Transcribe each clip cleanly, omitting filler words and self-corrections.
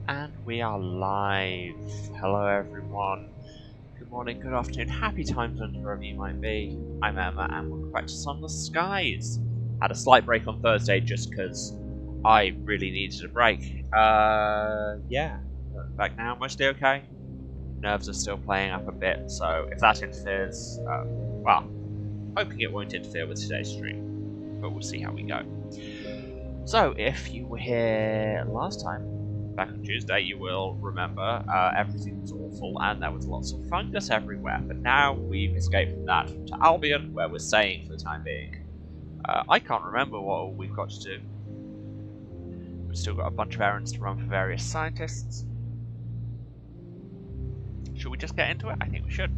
And we are live. Hello everyone. Good morning, good afternoon, happy time zones wherever you might be. I'm Emma and welcome back to Sunless Skies. Had a slight break on Thursday just because I really needed a break. Yeah. Back now, mostly okay. Nerves are still playing up a bit, so if that interferes, well, hoping it won't interfere with today's stream, but we'll see how we go. So, if you were here last time, back on Tuesday, you will remember everything was awful and there was lots of fungus everywhere, but now we've escaped from that to Albion, where we're staying for the time being. I can't remember what all we've got to do. We've still got a bunch of errands to run for various scientists. Should we just get into it? I think we should.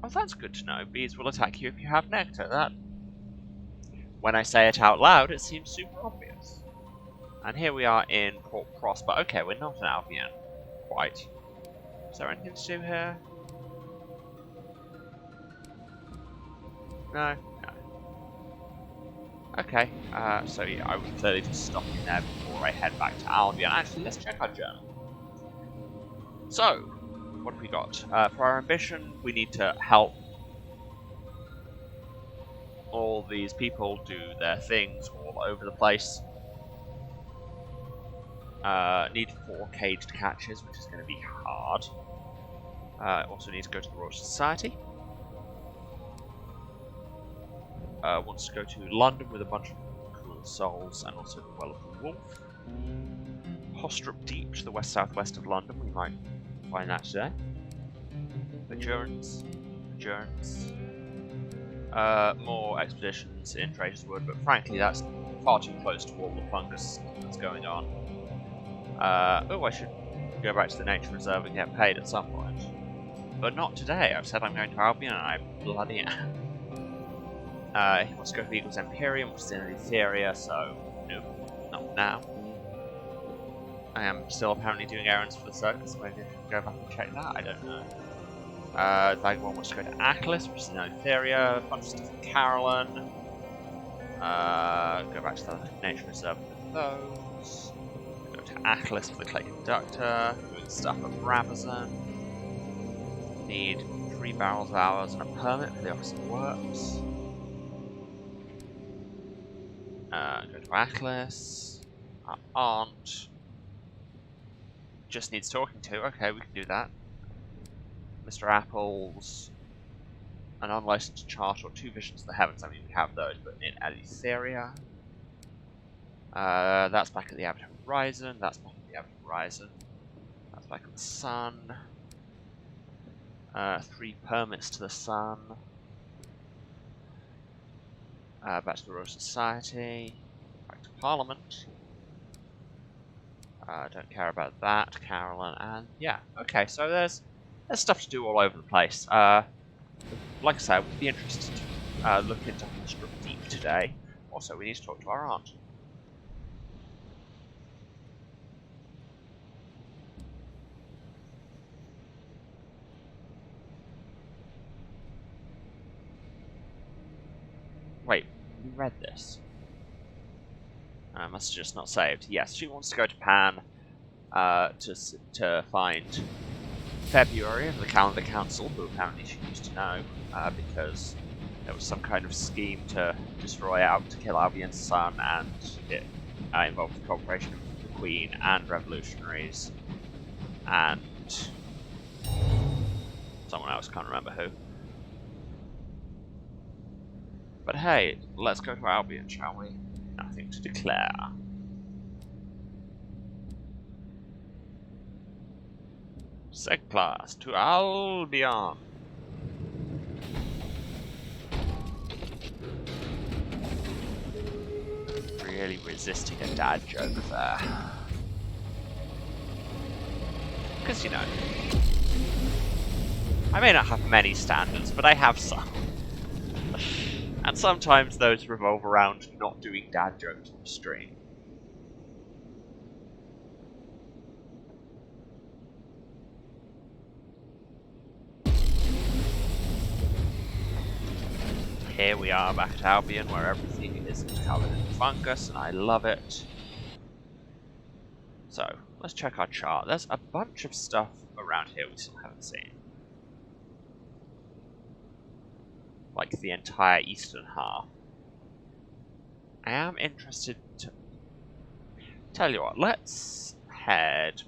Oh, that's good to know. Bees will attack you if you have nectar. That, when I say it out loud, it seems super obvious. And here we are in Port Prosper. Okay, we're not in Albion. Quite. Is there anything to do here? No? No. Okay, so yeah, I was clearly just stopping there before I head back to Albion. Actually, let's check our journal. So, what have we got? For our ambition, we need to help all these people do their things all over the place. Need 4 caged catches, which is going to be hard. Also need to go to the Royal Society. Wants to go to London with a bunch of cool souls, and also the Well of the Wolf. Hostrup Deep to the west-southwest of London, we might find that today. Endurance. More expeditions in Traitor's Wood, but frankly that's far too close to all the fungus that's going on. I should go back to the nature reserve and get paid at some point. But not today. I've said I'm going to Albion and I bloody am. He wants to go to Eagle's Empyrean, which is in Etheria, so nope, not now. I am still apparently doing errands for the Circus, maybe I should go back and check that, I don't know. Vagabond wants to go to Aklis, which is in Etheria, a bunch of stuff in Carolyn. Go back to the nature reserve with those. Go to Aklis for the Clay Conductor, doing stuff at Brabazon. Need 3 barrels of hours and a permit for the Office of Works. Go to Aklis. Our aunt just needs talking to. Okay, we can do that. Mr. Apple's an unlicensed chart or 2 visions of the heavens. I mean, we have those, but in Etheria. That's back at the Abbot Horizon. That's back at the Abbot Horizon. That's back at the Sun. 3 permits to the Sun. Back to the Royal Society. Back to Parliament. Don't care about that. Carolyn, and yeah. Okay, so there's stuff to do all over the place. Like I said, we'd be interested to look into Hostrup Deep today. Also, we need to talk to our aunt. Wait, we read this. I must have just not saved. Yes, she wants to go to Pan to find February of the Calendar Council, who apparently she used to know, because there was some kind of scheme to kill Albion's son, and it involved the cooperation of the Queen and revolutionaries, and someone else, can't remember who. But hey, let's go to Albion, shall we? Nothing to declare. Sec class to Albion. Really resisting a dad joke there. Because, you know, I may not have many standards, but I have some. And sometimes those revolve around not doing dad jokes on stream. Here we are back at Albion, where everything is covered in fungus, and I love it. So, let's check our chart. There's a bunch of stuff around here we still haven't seen. Like the entire eastern half. I am interested to... Tell you what, let's head...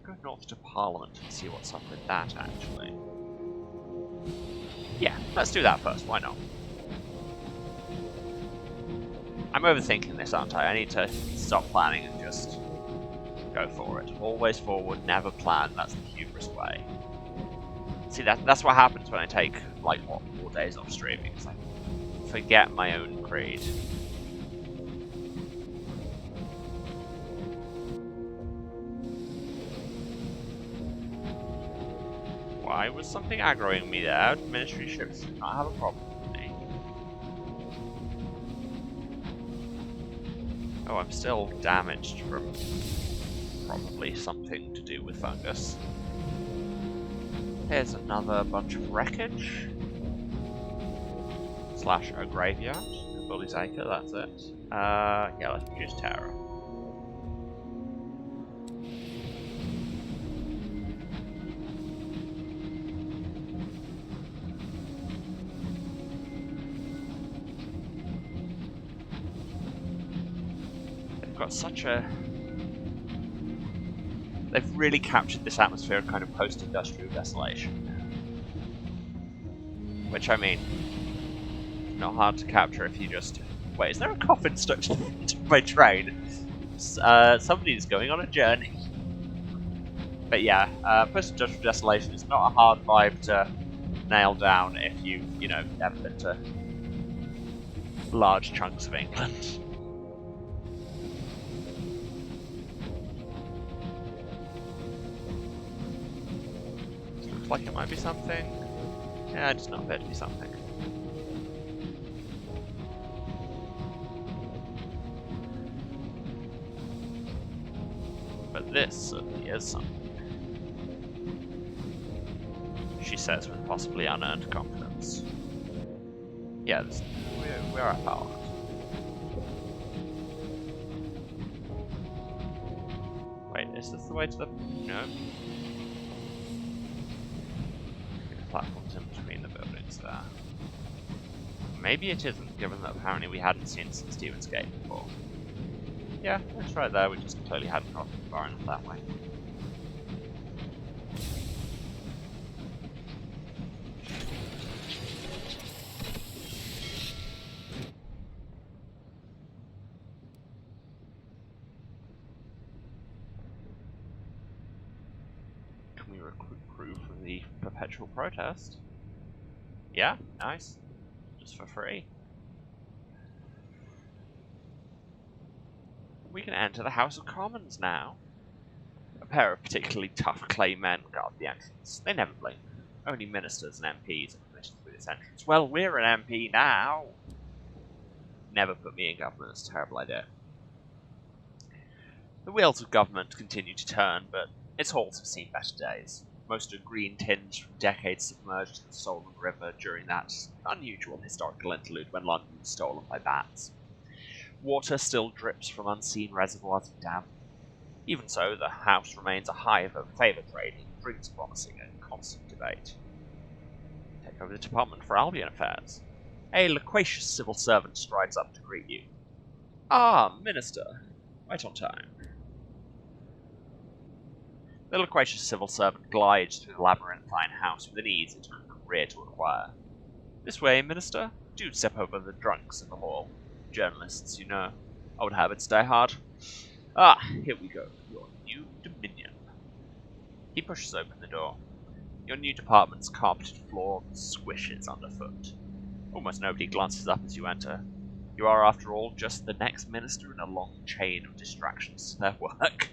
go north to Parliament and see what's up with that, actually. Yeah, let's do that first, why not? I'm overthinking this, aren't I? I need to stop planning and just go for it. Always forward, never plan. That's the hubris way. See, that's what happens when I take, like, what, 4 days off streaming. It's like, forget my own creed. Why was something aggroing me there? Ministry ships do not have a problem with me. Oh, I'm still damaged from probably something to do with fungus. Here's another bunch of wreckage. Slash a graveyard. Bully's Acre, that's it. Yeah, let's produce terror. Got such a... They've really captured this atmosphere of kind of post-industrial desolation. Which, I mean, not hard to capture if you just... Wait, is there a coffin stuck to my train? Somebody's going on a journey. But yeah, post-industrial desolation is not a hard vibe to nail down if you know, never been to large chunks of England. Like it might be something. Yeah, it does not appear to be something. But this certainly is something. She says with possibly unearned confidence. Yeah, we're at power. Wait, is this the way to the... No. Platforms in between the buildings there. Maybe it isn't, given that apparently we hadn't seen St. Stephen's Gate before. Yeah, it's right there, we just clearly hadn't gotten far enough that way. Can we recruit crew for the perpetual protest? Yeah, nice. Just for free. We can enter the House of Commons now. A pair of particularly tough clay men guard the entrance. They never blink. Only ministers and MPs are permitted through this entrance. Well, we're an MP now. Never put me in government. It's a terrible idea. The wheels of government continue to turn, but its halls have seen better days. Most are green tinged from decades submerged in the Solent River during that unusual historical interlude when London was stolen by bats. Water still drips from unseen reservoirs of damp. Even so, the house remains a hive of favour trading, drinks promising, and constant debate. Take over the Department for Albion Affairs. A loquacious civil servant strides up to greet you. Ah, Minister. Right on time. The loquacious civil servant glides through the labyrinthine house with an ease it took a career to acquire. This way, Minister. Do step over the drunks in the hall. Journalists, you know. Old habits die hard. Ah, here we go. Your new dominion. He pushes open the door. Your new department's carpeted floor squishes underfoot. Almost nobody glances up as you enter. You are, after all, just the next minister in a long chain of distractions to their work.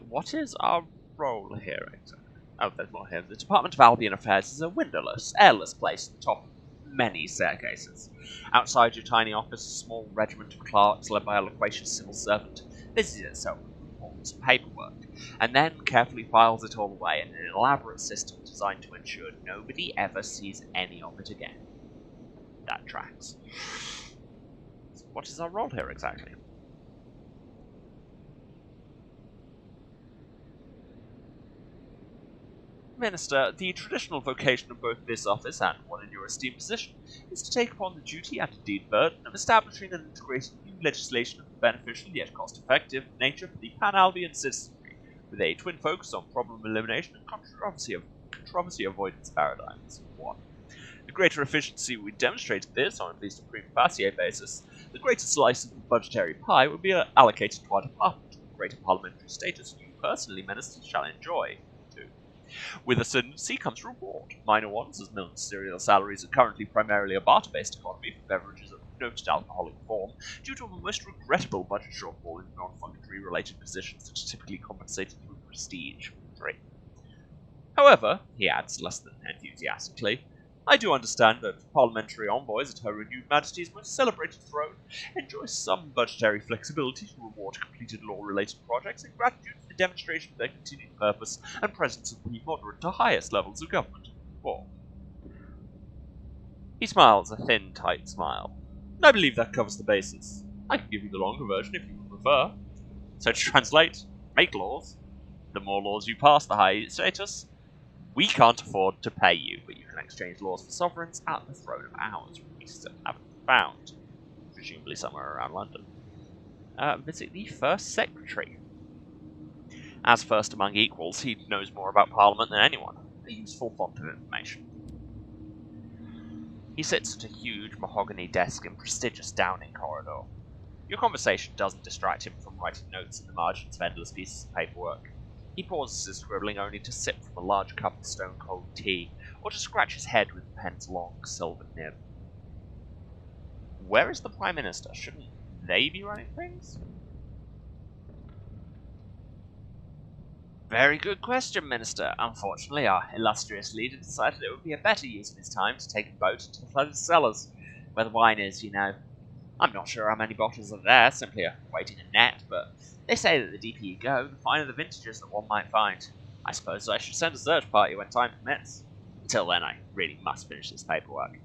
What is our role here exactly? Oh, there's more here. The Department of Albion Affairs is a windowless, airless place at the top of many staircases. Outside your tiny office, a small regiment of clerks led by a loquacious civil servant busies itself with reports and paperwork, and then carefully files it all away in an elaborate system designed to ensure nobody ever sees any of it again. That tracks. So what is our role here exactly? Minister, the traditional vocation of both this office and one in your esteemed position is to take upon the duty and indeed burden of establishing and integrating new legislation of beneficial yet cost-effective nature for the Pan-Albion citizenry, with a twin focus on problem elimination and controversy avoidance paradigms. 1. The greater efficiency we demonstrated this on at least a prima facie basis, the greater slice of the budgetary pie will be allocated to our department, with greater parliamentary status you personally, Minister, shall enjoy. 2. With ascendancy comes reward. Minor ones, as ministerial salaries are currently primarily a barter-based economy for beverages of noted alcoholic form, due to a most regrettable budget shortfall in non-functionary related positions that are typically compensated through prestige. 3. However, he adds less than enthusiastically, I do understand that parliamentary envoys at Her Renewed Majesty's most celebrated throne enjoy some budgetary flexibility to reward completed law-related projects in gratitude for the demonstration of their continued purpose and presence of the moderate to highest levels of government. 4. He smiles a thin, tight smile. I believe that covers the basis. I can give you the longer version if you would prefer. So to translate, make laws. The more laws you pass, the higher your status. We can't afford to pay you, but you can exchange laws for sovereigns at the throne of ours, which we still haven't found. Presumably somewhere around London. Visit the First Secretary. As first among equals, he knows more about Parliament than anyone. A useful font of information. He sits at a huge mahogany desk in prestigious Downing corridor. Your conversation doesn't distract him from writing notes in the margins of endless pieces of paperwork. He pauses his scribbling only to sip from a large cup of stone-cold tea, or to scratch his head with the pen's long silver nib. Where is the Prime Minister? Shouldn't they be running things? Very good question, Minister. Unfortunately, our illustrious leader decided it would be a better use of his time to take a boat to the flooded cellars, where the wine is, you know. I'm not sure how many bottles are there, simply awaiting a net, but they say that the deeper you go, the finer the vintages that one might find. I suppose I should send a search party when time permits. Until then, I really must finish this paperwork.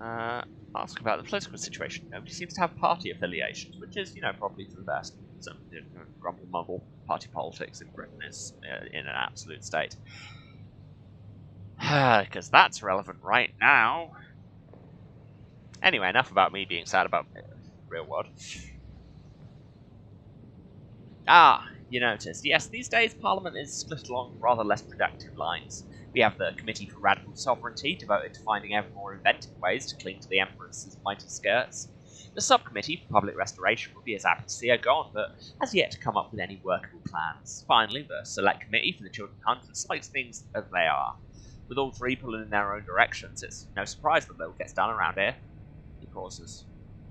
Ask about the political situation. Nobody seems to have party affiliations, which is, probably for the best. Some grumble-mumble party politics in Britain is in an absolute state. Because that's relevant right now. Anyway, enough about me being sad about the real world. You noticed. Yes, these days Parliament is split along rather less productive lines. We have the Committee for Radical Sovereignty, devoted to finding ever more inventive ways to cling to the Empress's mighty skirts. The Subcommittee for Public Restoration would be as happy to see her gone, but has yet to come up with any workable plans. Finally, the Select Committee for the Children Hundreds likes things as they are. With all three pulling in their own directions, it's no surprise that little gets done around here. He pauses.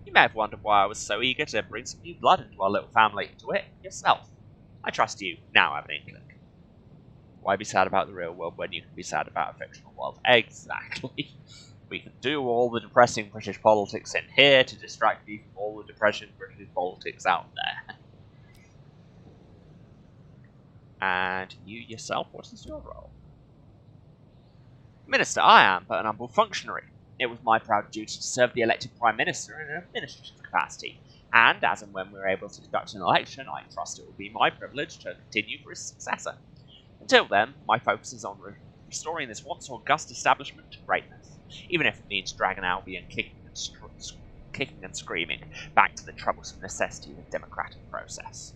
You may have wondered why I was so eager to bring some new blood into our little family. To it, yourself. I trust you now have an inkling. Why be sad about the real world when you can be sad about a fictional world? Exactly. We can do all the depressing British politics in here to distract you from all the depressing British politics out there. And you yourself, what is your role? Minister, I am but an humble functionary. It was my proud duty to serve the elected Prime Minister in an administrative capacity, and as and when we are able to conduct an election, I trust it will be my privilege to continue for his successor. Until then, my focus is on restoring this once august establishment to greatness, even if it means dragging Albion kicking and screaming back to the troublesome necessity of the democratic process.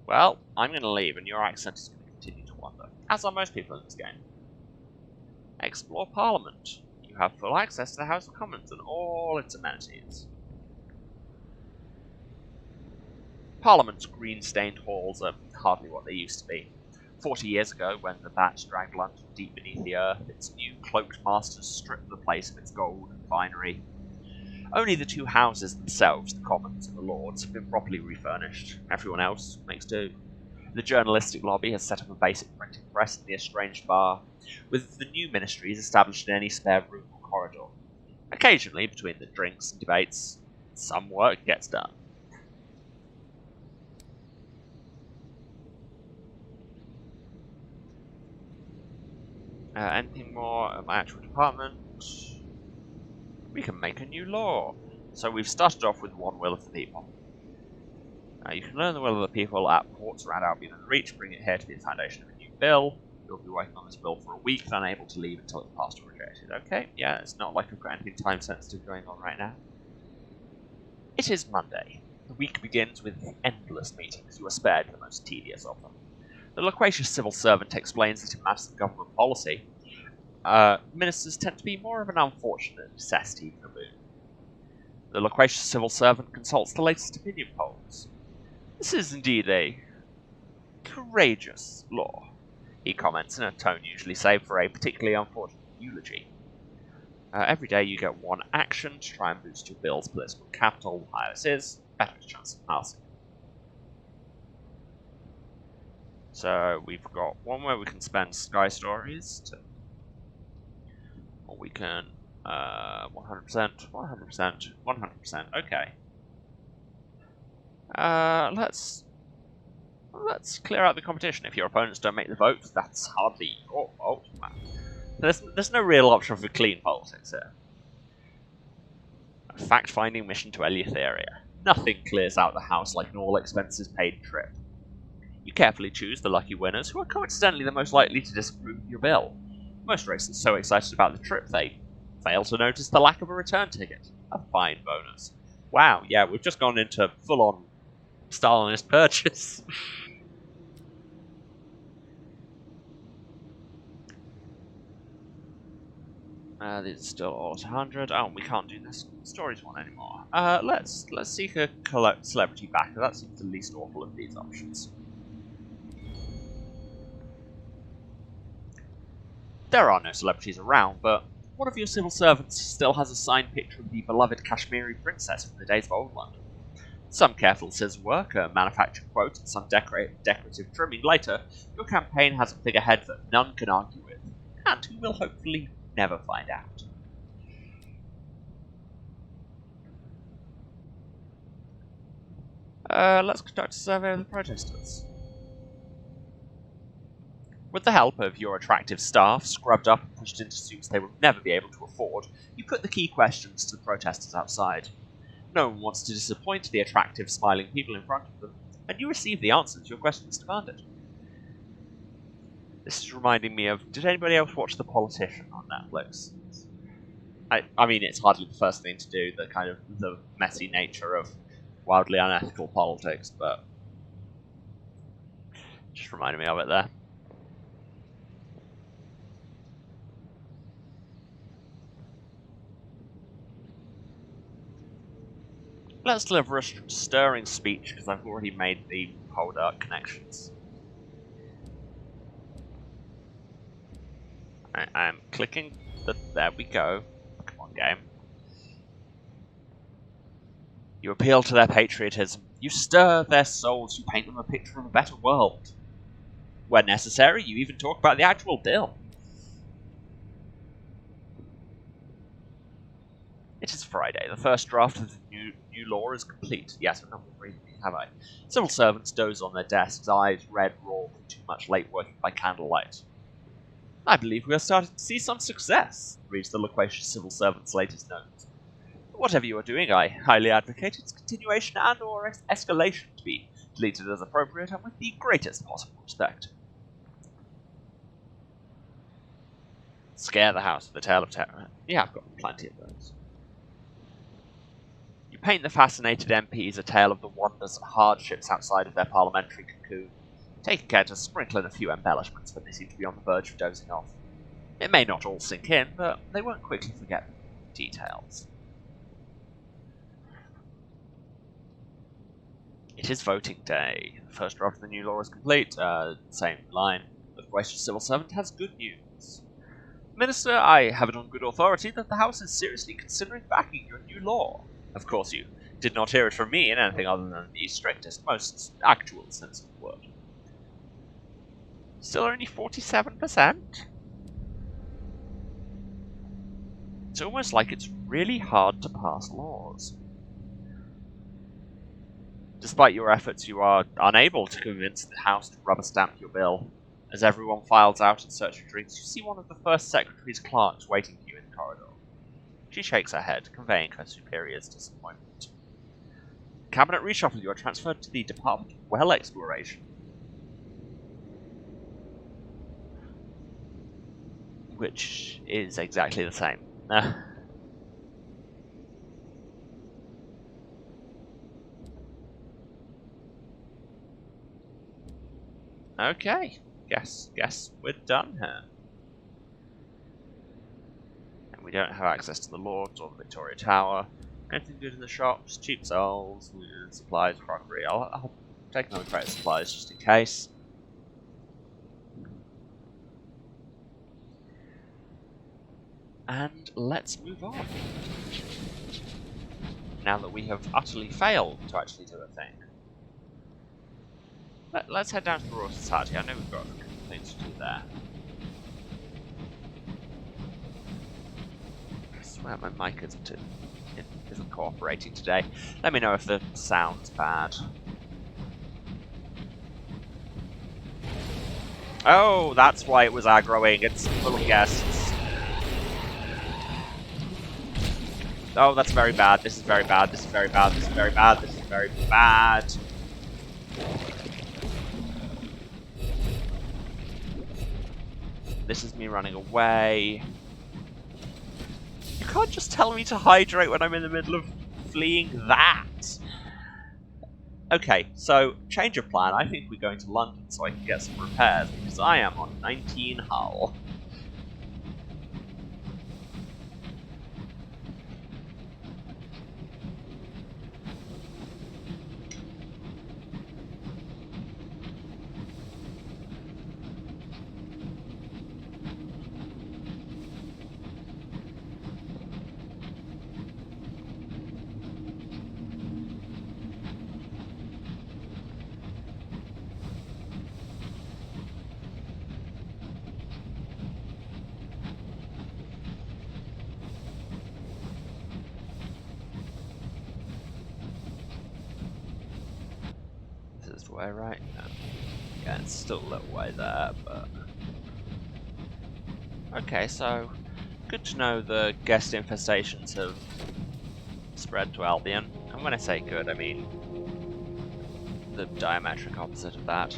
Well, I'm going to leave, and your accent is going to continue to wander, as are most people in this game. Explore Parliament. You have full access to the House of Commons and all its amenities. Parliament's green-stained halls are hardly what they used to be. 40 years ago, when the bats dragged London deep beneath the earth, its new cloaked masters stripped the place of its gold and finery. Only the two houses themselves, the Commons and the Lords, have been properly refurnished. Everyone else makes do. The journalistic lobby has set up a basic printing press in the estranged bar, with the new ministries established in any spare room or corridor. Occasionally, between the drinks and debates, some work gets done. Anything more at my actual department? We can make a new law. So we've started off with one will of the people. You can learn the will of the people at ports around Albion and Reach, bring it here to be the foundation of a new bill. You'll be working on this bill for a week, then able to leave until it's passed or rejected. Okay, yeah, it's not like we've got anything time sensitive going on right now. It is Monday. The week begins with endless meetings. You are spared the most tedious of them. The loquacious civil servant explains that in matters of government policy, ministers tend to be more of an unfortunate necessity than a boon. The loquacious civil servant consults the latest opinion polls. This is indeed a courageous law, he comments in a tone usually saved for a particularly unfortunate eulogy. Every day you get one action to try and boost your bill's political capital. The higher this is, better chance of passing. So we've got one where we can spend Sky Stories to, or we can 100%, 100%, 100%. Okay. Let's clear out the competition. If your opponents don't make the vote, that's hardly your fault. There's no real option for clean politics here. A fact-finding mission to Eleutheria. Nothing clears out the house like an all-expenses-paid trip. You carefully choose the lucky winners, who are coincidentally the most likely to disapprove of your bill. Most racers are so excited about the trip they fail to notice the lack of a return ticket. A fine bonus. Wow, yeah, we've just gone into full-on Stalinist purchase. These are still all at 100. Oh, we can't do this stories one anymore. Let's seek a celebrity backer. That seems the least awful of these options. There are no celebrities around, but one of your civil servants still has a signed picture of the beloved Kashmiri princess from the days of old London. Some careful scissor work, a manufactured quote, and some decorative trimming later, your campaign has a figurehead that none can argue with, and who will hopefully never find out. Let's conduct a survey of the protesters. With the help of your attractive staff, scrubbed up and pushed into suits they will never be able to afford, you put the key questions to the protesters outside. No one wants to disappoint the attractive, smiling people in front of them, and you receive the answers your questions demanded. This is reminding me of, did anybody else watch The Politician on Netflix? I mean, it's hardly the first thing to do, the kind of the messy nature of wildly unethical politics, but just reminded me of it there. Let's deliver a stirring speech, because I've already made the Cold Arc connections. I'm clicking there we go. Come on, game. You appeal to their patriotism. You stir their souls. You paint them a picture of a better world. Where necessary, you even talk about the actual bill. It is Friday. The first draft of the new law is complete. Yes, I'm not reading it, have I? Civil servants doze on their desks, eyes red raw from too much late working by candlelight. I believe we are starting to see some success, reads the loquacious civil servant's latest note. Whatever you are doing, I highly advocate its continuation and or escalation to be deleted as appropriate and with the greatest possible respect. Scare the house with a tale of terror. Yeah, I've got plenty of those. You paint the fascinated MPs a tale of the wonders and hardships outside of their parliamentary cocoon, taking care to sprinkle in a few embellishments when they seem to be on the verge of dozing off. It may not all sink in, but they won't quickly forget the details. It is voting day. The first draft of the new law is complete. Same line. The gracious civil servant has good news. Minister, I have it on good authority that the House is seriously considering backing your new law. Of course, you did not hear it from me in anything other than the strictest, most actual sense of the word. Still only 47%? It's almost like it's really hard to pass laws. Despite your efforts, you are unable to convince the house to rubber stamp your bill. As everyone files out in search of drinks, you see one of the first secretary's clerks waiting for you in the corridor. She shakes her head, conveying her superior's disappointment. Cabinet reshuffle, you are transferred to the Department of Well Exploration. Which is exactly the same. Okay, guess we're done here. And we don't have access to the Lords or the Victoria Tower. Anything good in the shops? Cheap souls, supplies, crockery. I'll take another crate of supplies just in case. And let's move on. Now that we have utterly failed to actually do a thing. Let's head down to the Royal Society. I know we've got a couple of things to do there. I swear my mic isn't cooperating today. Let me know if the sound's bad. Oh, that's why it was aggroing. It's full of guests. Oh, that's very bad. This is very bad. This is very bad. This is very bad. This is very bad. This is me running away. You can't just tell me to hydrate when I'm in the middle of fleeing that. Okay, so change of plan. I think we're going to London so I can get some repairs because I am on 19 hull. This way, right? No. Yeah, it's still a little way there, but... Okay, so... Good to know the guest infestations have spread to Albion. And when I say good, I mean... the diametric opposite of that.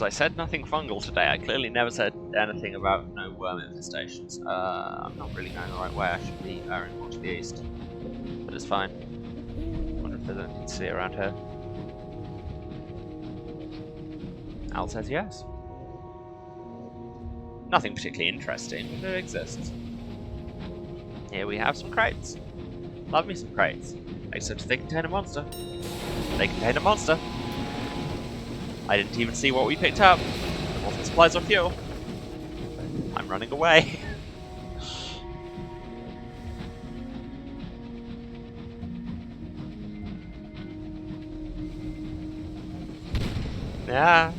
I said nothing fungal today. I clearly never said anything about no worm infestations. I'm not really going the right way. I should be erring more to the east. But it's fine. Wonder if there's anything to see around here. Al says yes. Nothing particularly interesting, but it exists. Here we have some crates. Love me some crates. Except they contain a monster. They contain a monster. I didn't even see what we picked up. It wasn't supplies or fuel. I'm running away. Yeah.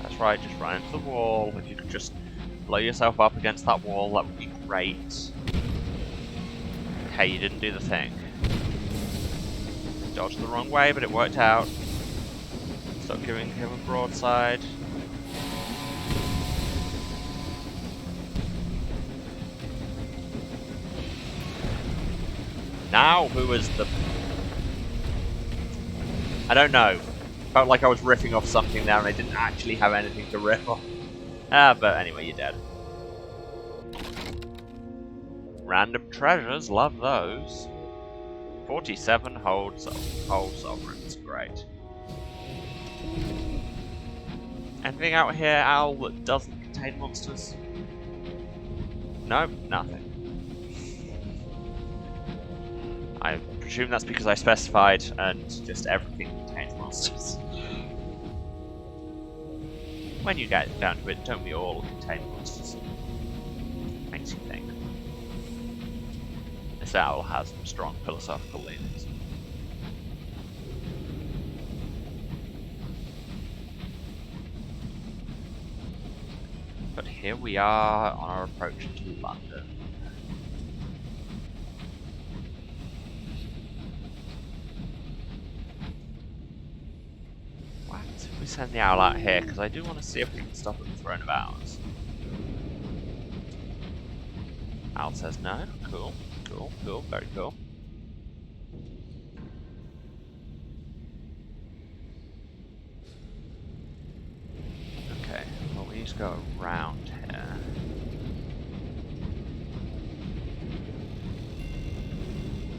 That's right, just run into the wall. If you could just blow yourself up against that wall, that would be great. Okay, you didn't do the thing. Dodged the wrong way, but it worked out. Stop giving him a broadside. Now, who was the... I don't know. Felt like I was riffing off something there and I didn't actually have anything to riff off. But anyway, you're dead. Random treasures, love those. 47 hold sovereigns, great. Anything out here, Al, that doesn't contain monsters? Nope, nothing. I presume that's because I specified and just everything contains monsters. When you get down to it, don't we all contain monsters? Makes you think. this owl has some strong philosophical leanings. But here we are on our approach to London. What happens if we send the owl out here? Because I do want to see if we can stop at the throne of owls. Owl says no. Cool, cool, cool, very cool. Okay, well we need to go around here.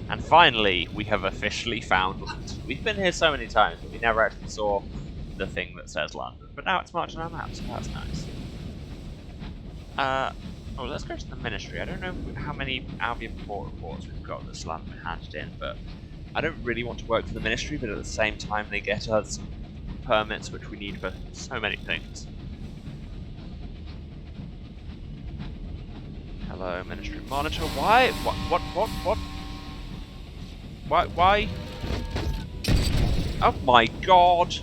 And finally, we have officially found London. We've been here so many times, but we never actually saw the thing that says London. But now it's marked on our map, so that's nice. Oh, let's go to the Ministry. I don't know how many Albion Port reports we've got that still haven't been handed in, but I don't really want to work for the Ministry, but at the same time they get us permits which we need for so many things. Hello, Ministry Monitor. Why? What? Why? Oh my god!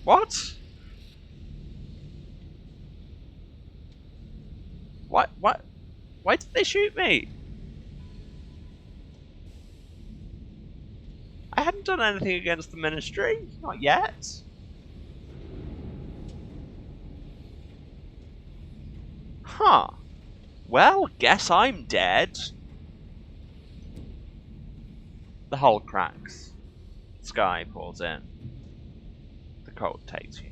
What? What? Why did they shoot me? I hadn't done anything against the Ministry. Not yet. Huh. Well, guess I'm dead. The hull cracks. Sky pours in. The cold takes you.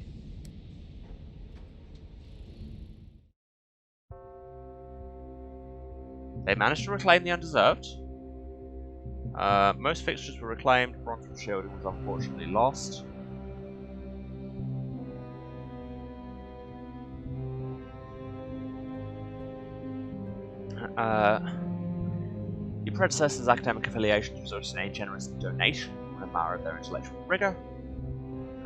They managed to reclaim the undeserved. Most fixtures were reclaimed. Frontal shielding was unfortunately lost. Your predecessor's academic affiliations resulted in a generous donation and admire of their intellectual rigor.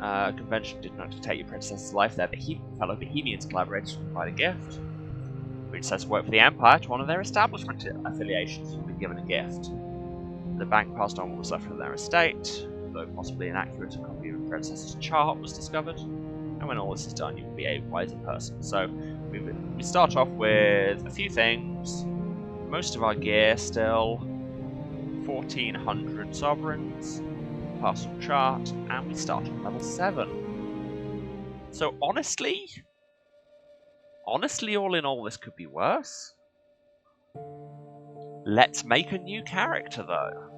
Convention did not dictate your predecessor's life. Their fellow Bohemians collaborated to provide a gift. Predecessor worked for the Empire to honour their establishment affiliations and been given a gift. The bank passed on what was left of their estate, though possibly inaccurate, a copy of the predecessor's chart was discovered. And when all this is done, you will be a wiser person. So we start off with a few things. Most of our gear still, 1400 sovereigns, parcel chart, and we start on level 7. So honestly, all in all, this could be worse. Let's make a new character, though.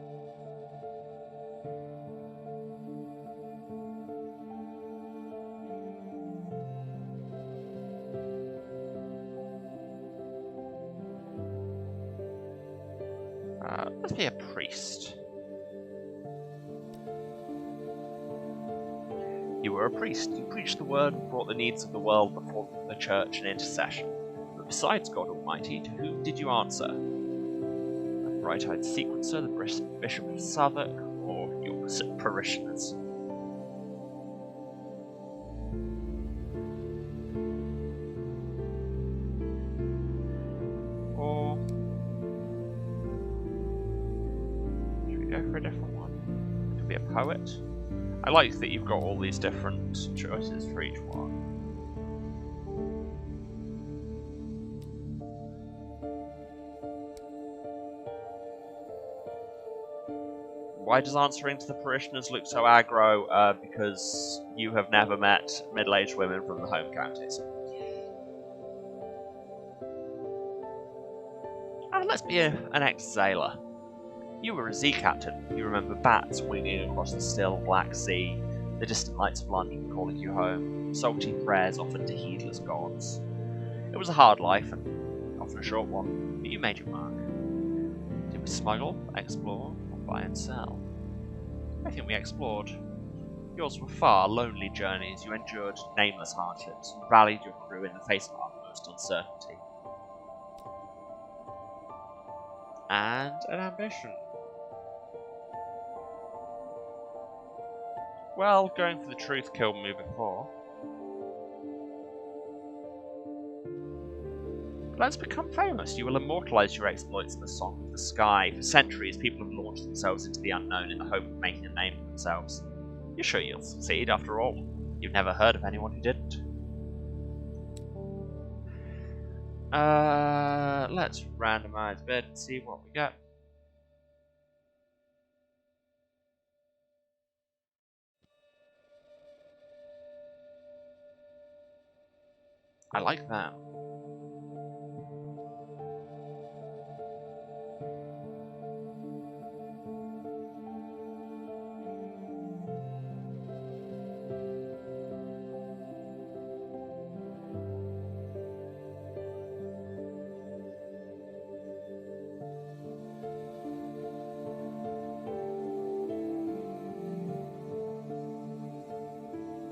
Let's be a priest. You were a priest. You preached the word and brought the needs of the world before the church and intercession. But besides God Almighty, to whom did you answer? The bright-eyed sequencer, the Bishop of Southwark, or your parishioners? Or should we go for a different one? It could be a poet. I like that you've got all these different choices for each one. Why does answering to the parishioners look so aggro? Because you have never met middle-aged women from the home counties. Let's be an ex-sailor. You were a sea captain. You remember bats winging across the still Black Sea, the distant lights of London calling you home, salty prayers offered to heedless gods. It was a hard life, and often a short one, but you made your mark. Did we smuggle, explore, or buy and sell? I think we explored. Yours were far, lonely journeys. You endured nameless hardships, and rallied your crew in the face of utmost uncertainty. And an ambition. Well, going for the truth killed me before. Let's become famous. You will immortalize your exploits in the song of the sky. For centuries, people have launched themselves into the unknown in the hope of making a name for themselves. You're sure you'll succeed, after all. You've never heard of anyone who didn't. Let's randomize bed and see what we get. I like that.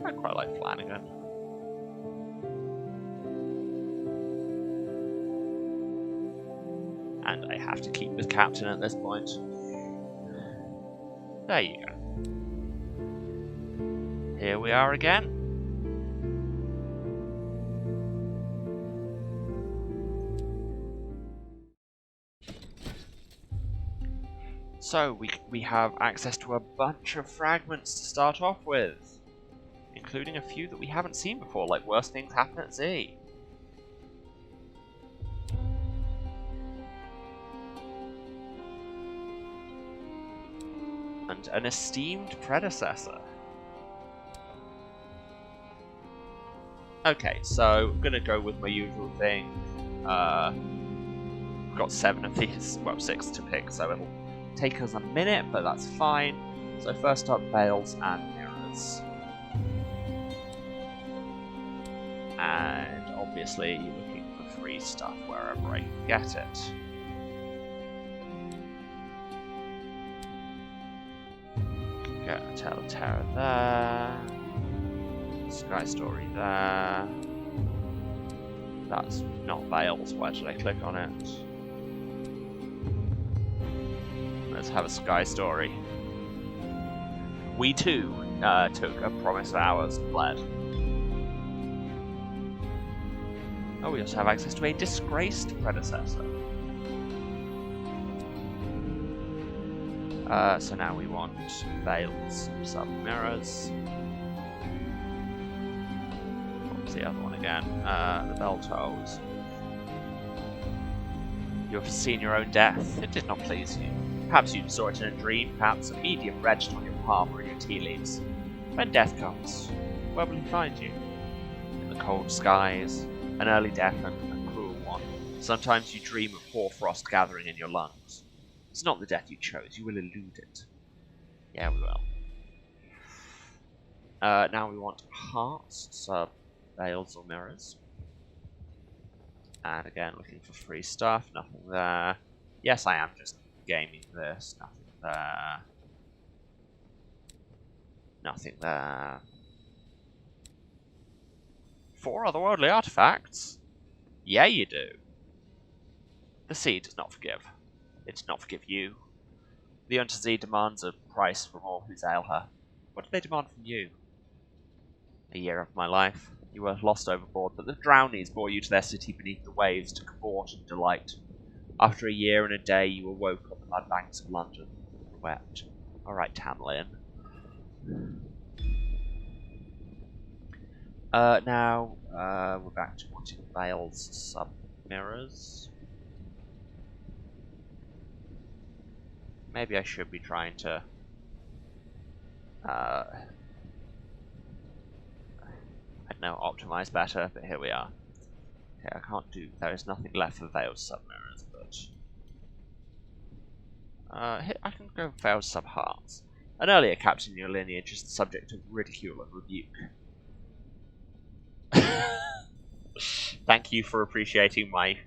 I quite like Flanagan. And I have to keep with Captain at this point. There you go. Here we are again. So we have access to a bunch of fragments to start off with, including a few that we haven't seen before, like Worst Things Happen at Z. And an esteemed predecessor. Okay, so I'm gonna go with my usual thing. We've got 7 of these, well 6 to pick, so it'll take us a minute, but that's fine. So first up, veils and mirrors. And obviously looking for free stuff wherever I can get it. Get a Tale of Terror there. Sky Story there. That's not veils, why did I click on it? Let's have a Sky Story. We too took a promise of ours and fled. Oh, we also have access to a disgraced predecessor. So now we want veils, sub-mirrors. What was the other one again? The bell tolls. You have seen your own death. It did not please you. Perhaps you saw it in a dream, perhaps a medium registered on your palm or in your tea leaves. When death comes, where will he find you? In the cold skies, an early death and a cruel one. Sometimes you dream of hoarfrost gathering in your lungs. It's not the death you chose, you will elude it. Yeah, we will. Now we want hearts, sub, veils or mirrors. And again, looking for free stuff, nothing there. Yes, I am just gaming this, nothing there. Nothing there. 4 otherworldly artifacts? Yeah, you do. The sea does not forgive. It does not forgive you. The Unto Z demands a price from all who zail her. What do they demand from you? A year of my life. You were lost overboard, but the drownies bore you to their city beneath the waves to cavort and delight. After a year and a day, you awoke on the mud banks of London and wept. Alright, Tamlin. Now, we're back to wanting veils, sub-mirrors. Maybe I should be trying to I don't know, optimize better, but here we are. Okay, I can't do, there is nothing left for veiled sub-mirrors, but here, I can go veiled sub-hearts. An earlier captain in your lineage is the subject of ridicule and rebuke. Thank you for appreciating my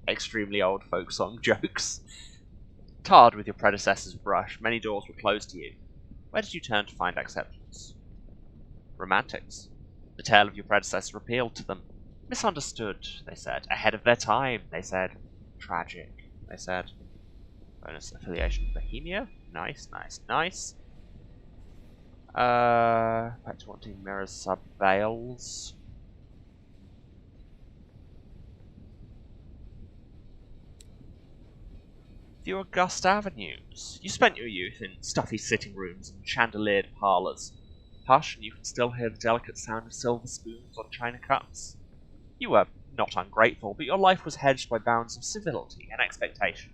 extremely old folk song jokes. Tarred with your predecessor's brush, many doors were closed to you. Where did you turn to find acceptance? Romantics. The tale of your predecessor appealed to them. Misunderstood, they said. Ahead of their time, they said. Tragic, they said. Bonus affiliation with Bohemia? Nice, nice, nice. Back to wanting mirrors sub veils. Your August Avenues. You spent your youth in stuffy sitting rooms and chandeliered parlours. Hush, and you can still hear the delicate sound of silver spoons on china cups. You were not ungrateful, but your life was hedged by bounds of civility and expectation.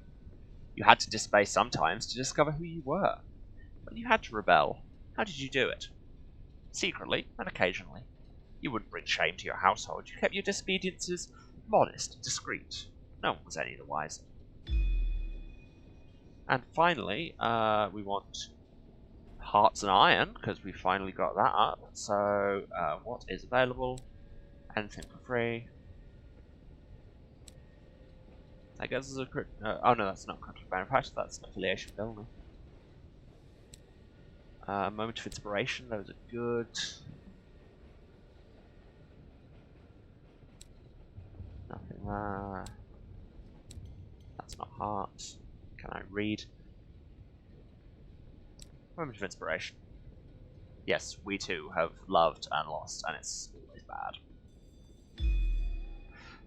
You had to disobey sometimes to discover who you were. When you had to rebel, how did you do it? Secretly and occasionally. You wouldn't bring shame to your household. You kept your disobediences modest and discreet. No one was any the wiser. And finally, we want Hearts and Iron, because we finally got that up. So, what is available? Anything for free. I guess there's a oh no, that's not contract manufacturer, that's an affiliation building. Moment of inspiration, those are good. Nothing there. That's not hearts. Can I read? Moment of inspiration. Yes, we too have loved and lost, and it's always bad.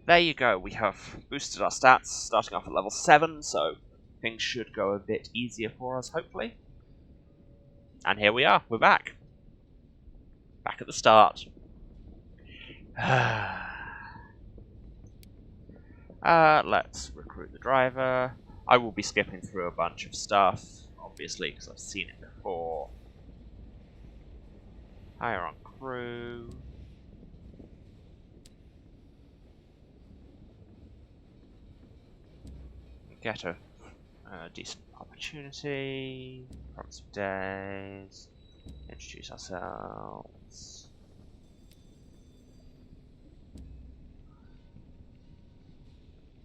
There you go, we have boosted our stats, starting off at level 7, so things should go a bit easier for us, hopefully. And here we are, we're back. Back at the start. Let's recruit the driver. I will be skipping through a bunch of stuff, obviously, because I've seen it before. Hire on crew. Get a decent opportunity. Promise of days. Introduce ourselves.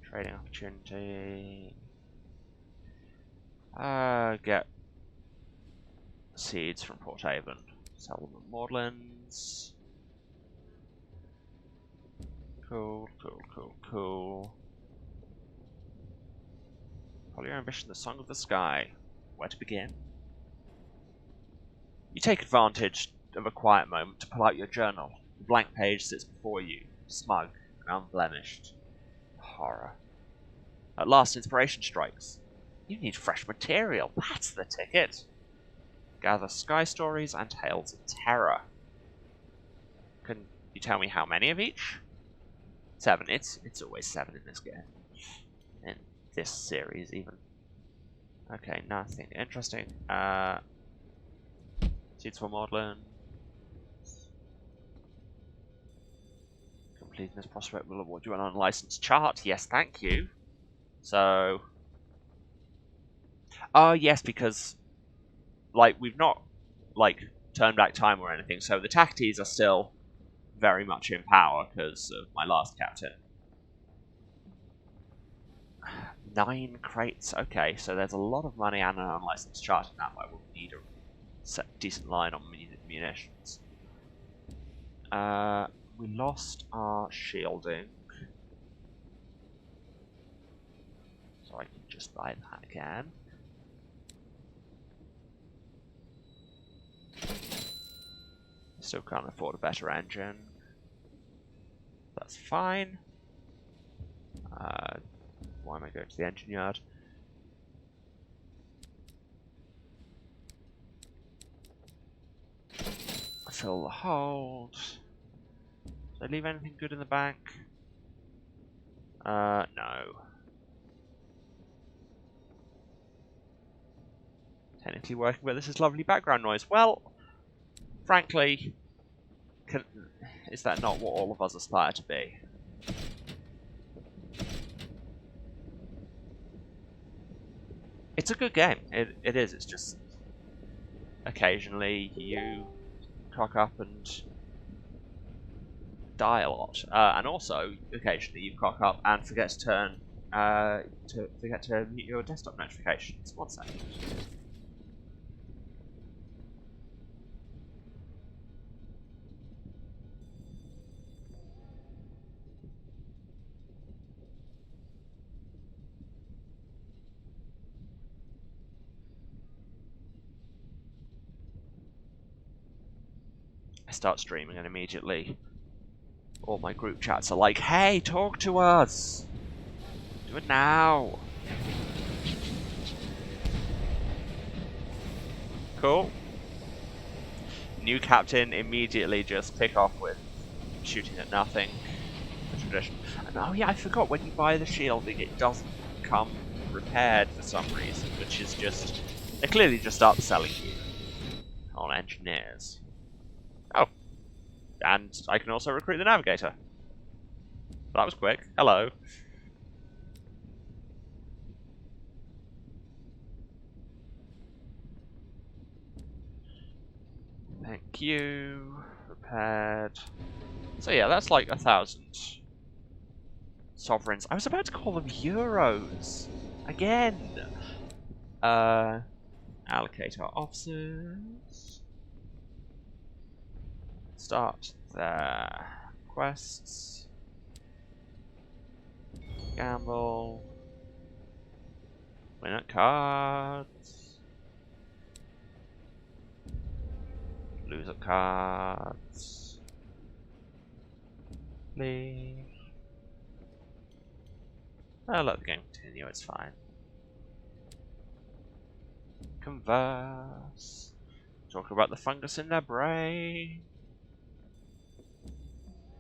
Trading opportunity. Get seeds from Port Haven. Sell them at Maudlin's. Cool, cool, cool, cool. Follow your ambition, the song of the sky. Where to begin? You take advantage of a quiet moment to pull out your journal. The blank page sits before you, smug and unblemished. Horror. At last, inspiration strikes. You need fresh material. That's the ticket. Gather sky stories and tales of terror. Can you tell me how many of each? 7. It's always 7 in this game. In this series, even. Okay, nothing interesting. Seeds for Maudlin. Completing this prospect will award you an unlicensed chart. Yes, thank you. So... oh, yes, because... like, we've not, like, turned back time or anything, so the Tacties are still very much in power because of my last captain. 9 crates. Okay, so there's a lot of money and an unlicensed chart in that, but we'll need a decent line on munitions. We lost our shielding, so I can just buy that again. Still can't afford a better engine. That's fine. Why am I going to the engine yard? Fill the hold. Did I leave anything good in the bank? No. Technically working, but this is lovely background noise. Well, frankly, is that not what all of us aspire to be? It's a good game. It is. It's just occasionally you cock up and die a lot, and also occasionally you cock up and forget to turn forget to mute your desktop notifications. 1 second. I start streaming and immediately all my group chats are like, hey, talk to us! Do it now! Cool. New captain, immediately just pick off with shooting at nothing. The tradition. And oh yeah, I forgot, when you buy the shielding, it doesn't come repaired for some reason, which is just... They're clearly just upselling you on engineers. Oh. And I can also recruit the navigator. That was quick. Hello. Thank you. Repaired. So yeah, that's like 1,000 sovereigns. I was about to call them euros. Again. Allocate our officers. Start their quests. Gamble. Win at cards. Lose at cards. Leave. I'll let the game continue, it's fine. Converse. Talk about the fungus in their brain.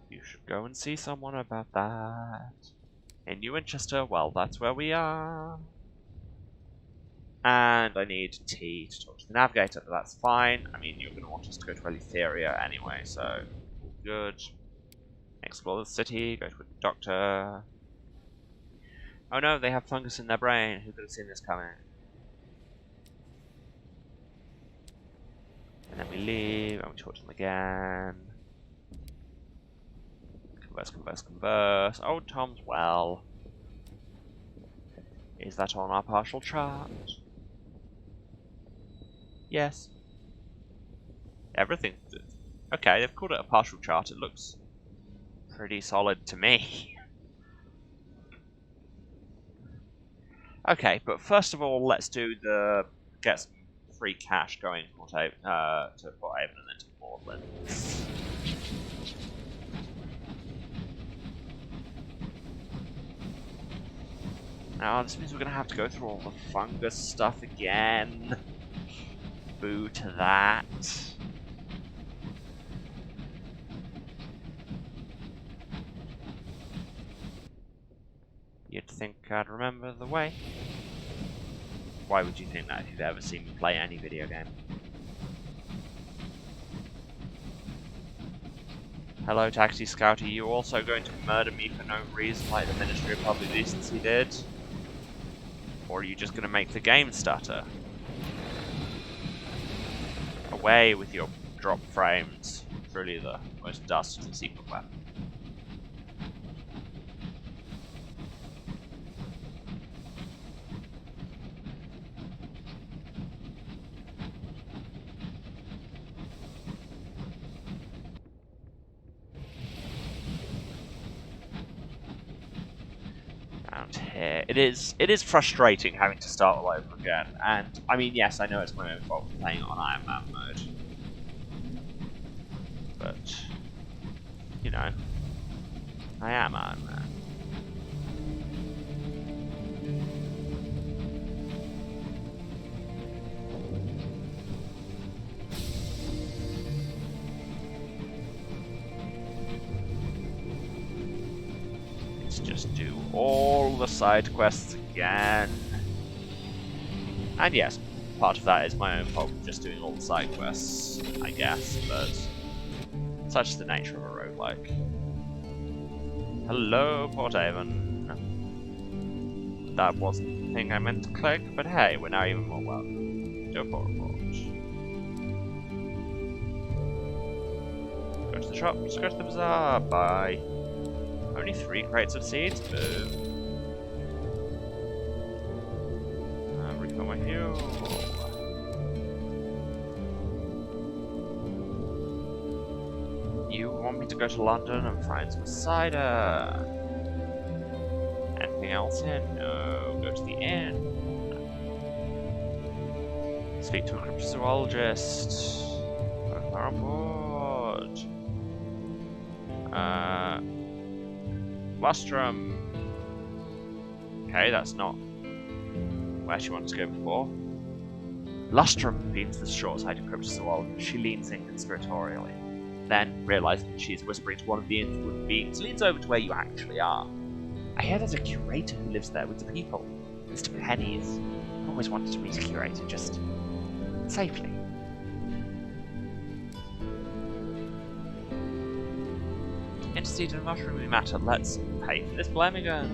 You should go and see someone about that. In New Winchester, well, that's where we are. And I need T to talk to the navigator, but that's fine. I mean, you're going to want us to go to Eleutheria anyway, so good. Explore the city, go to a doctor. Oh no, they have fungus in their brain. Who could have seen this coming? And then we leave, and we talk to them again. Converse, converse, converse. Oh, Tom's well. Is that on our partial chart? Yes. Everything. Okay, they've called it a partial chart. It looks pretty solid to me. Okay, but first of all, let's do the get some free cash going to Port Haven and then to Portland. Now, this means we're going to have to go through all the fungus stuff again. Boo to that. You'd think I'd remember the way. Why would you think that if you've ever seen me play any video game? Hello, Taxi Scout, are you also going to murder me for no reason like the Ministry of Public Decency did? Or are you just going to make the game stutter? Away with your drop frames. Truly the most dastardly secret weapon. Here. It is frustrating having to start all over again, and I mean, yes, I know it's my own fault for playing on Iron Man mode, but you know, I am Iron Man. Just do all the side quests again. And yes, part of that is my own fault for just doing all the side quests, I guess, but such is the nature of a roguelike. Hello, Port Haven. That wasn't the thing I meant to click, but hey, we're now even more welcome. Do a port report. Go to the shop, just go to the bazaar, bye. Only 3 crates of seeds? Boo. Refill my fuel. You want me to go to London and find some cider? Anything else here? No. Go to the inn. Speak to a cryptozoologist. Go far on board. Lustrum. Okay, that's not where she wanted to go before. Lustrum beats the short-sighted cryptid a while. She leans in conspiratorially. Then, realizing she's whispering to one of the influent beings, leans over to where you actually are. I hear there's a curator who lives there with the people. Mr. Penny's. I've always wanted to meet a curator, just safely. Intercede in mushroomy matter. Let's pay for this Blemigan.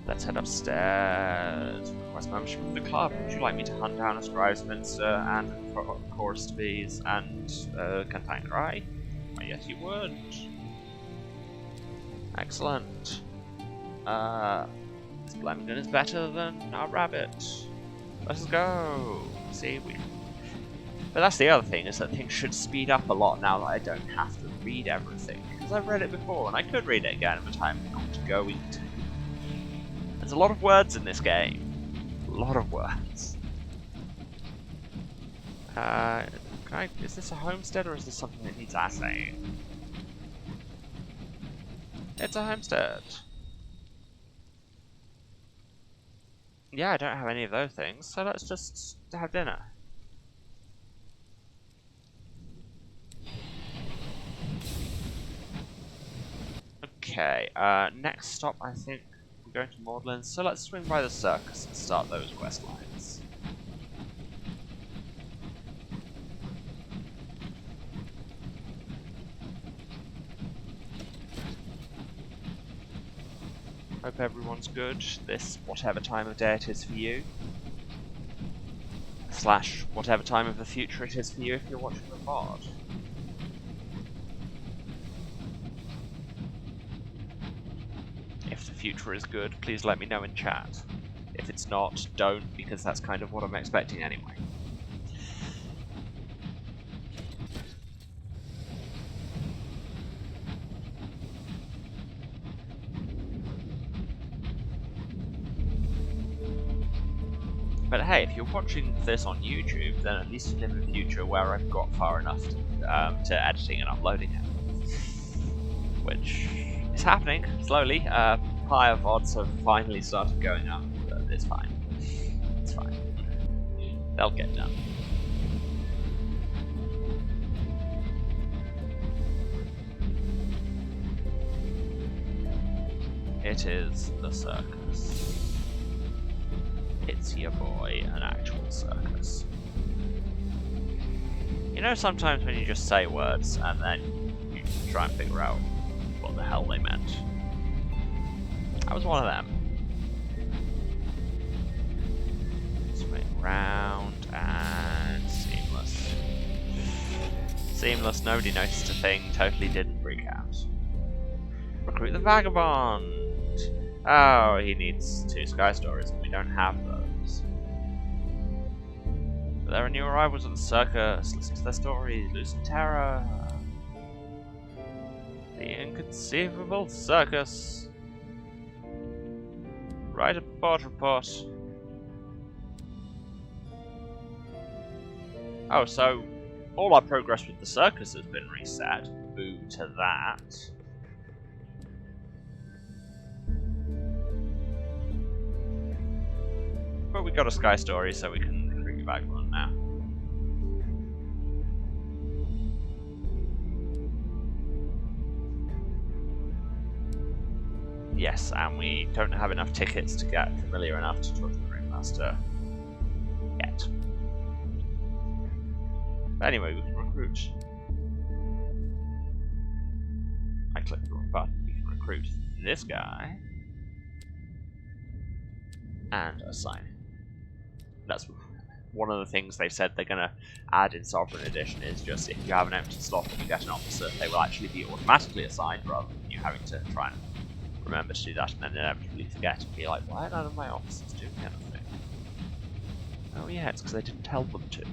Let's head upstairs. Request membership of the club. Would you like me to hunt down a Scribesminster and chorus to bees and Cantankerai? Why, yes, you would. Excellent. This Blemigan is better than our rabbit. Let's go. See, but that's the other thing, is that things should speed up a lot now that I don't have to read everything. Because I've read it before, and I could read it again, but I'm not going to. There's a lot of words in this game. A lot of words. Is this a homestead, or is this something that needs assaying? It's a homestead. Yeah, I don't have any of those things, so let's just have dinner. Okay, next stop I think we're going to Maudlin, so let's swing by the Circus and start those quest lines. Hope everyone's good this whatever time of day it is for you. / whatever time of the future it is for you if you're watching the VOD. If the future is good, please let me know in chat. If it's not, don't, because that's kind of what I'm expecting anyway. But hey, if you're watching this on YouTube, then at least you live in a future where I've got far enough to editing and uploading it. Which is happening, slowly. Higher VODs have finally started going up, but it's fine. It's fine. They'll get done. It is the Circus. It's your boy, an actual circus. You know, sometimes when you just say words and then you try and figure out what the hell they meant. I was one of them. Swing round and seamless. Seamless, nobody noticed a thing, totally didn't freak out. Recruit the vagabond! Oh, he needs 2 sky stories and we don't have those. But there are new arrivals at the circus, listen to their stories, loosen terror. The inconceivable circus. Write a board report. Oh, so all our progress with the circus has been reset. Boo to that. But we got a sky story, so we can recruit you back one now. Yes, and we don't have enough tickets to get familiar enough to talk to the ringmaster yet. But anyway, we can recruit. I clicked the wrong button. We can recruit this guy and assign him. That's one of the things they said they're going to add in Sovereign Edition is just if you have an empty slot and you get an officer, they will actually be automatically assigned rather than you having to try and remember to do that and then inevitably forget and be like, why are none of my officers doing anything? Oh yeah, it's because I didn't tell them to.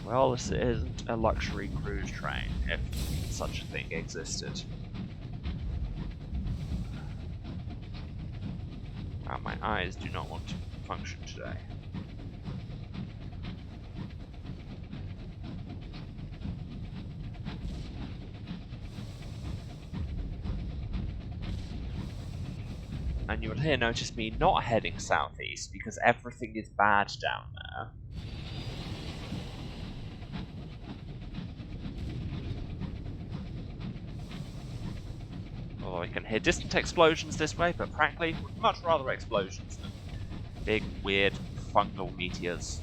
Well, this isn't a luxury cruise train, if such a thing existed. Wow, my eyes do not want to function today. And you will here notice me not heading southeast because everything is bad down there. Although I can hear distant explosions this way, but frankly, would much rather explosions than big, weird, fungal meteors.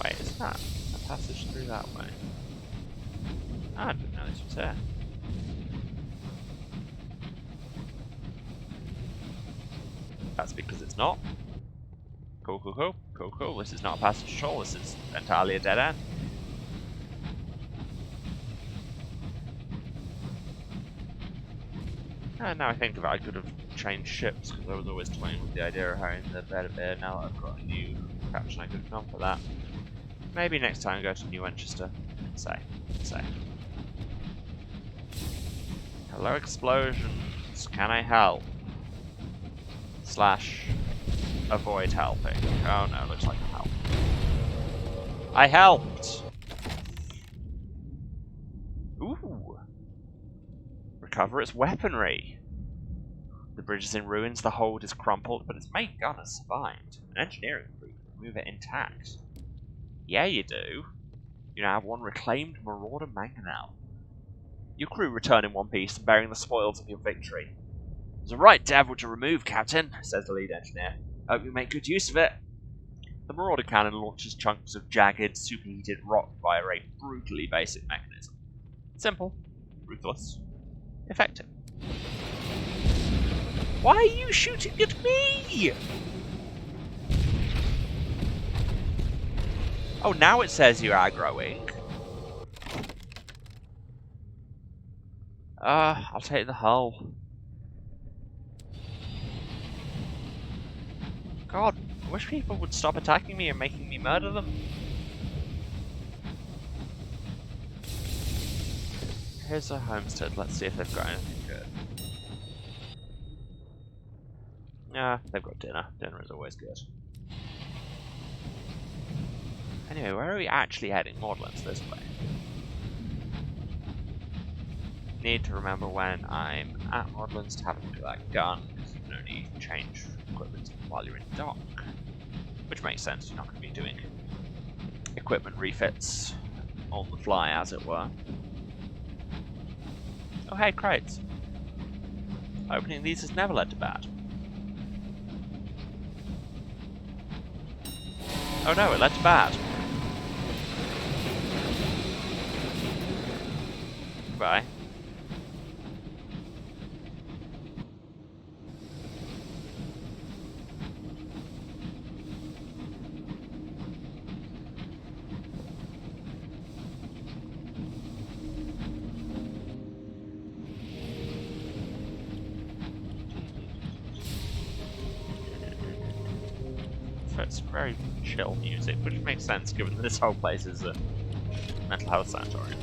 Wait, is that a passage through that way? Oh, I didn't know this was here. That's because it's not. Cool, cool, cool. Cool, cool. This is not a passage at all. This is entirely a dead end. And now I think of it, I could have changed ships, because I was always toying with the idea of having the bed a bit. Now that I've got a new caption, I could have gone for that. Maybe next time I go to New Winchester. Say. Hello, explosions. Can I help? / avoid helping. Oh no, looks like I helped. I helped! Ooh! Recover its weaponry. The bridge is in ruins, the hold is crumpled, but its main gun has survived. An engineering crew can remove it intact. Yeah, you do. You now have one reclaimed Marauder mangonel. Your crew return in one piece, bearing the spoils of your victory. It's a right devil to remove, Captain, says the lead engineer. Hope you make good use of it. The Marauder cannon launches chunks of jagged, superheated rock via a brutally basic mechanism. Simple, ruthless, effective. Why are you shooting at me? Oh, now it says you're aggroing. I'll take the hull. God, I wish people would stop attacking me and making me murder them. Here's a homestead. Let's see if they've got anything good. Yeah, they've got dinner. Dinner is always good. Anyway, where are we actually heading? Maudlin's this way. Need to remember when I'm at Maudlin's to have a look at that gun, because you can only change equipment while you're in dock. Which makes sense, you're not going to be doing equipment refits on the fly, as it were. Oh hey, crates. Opening these has never led to bad. Oh no, it led to bad. Goodbye. It's very chill music, which makes sense given that this whole place is a mental health sanatorium.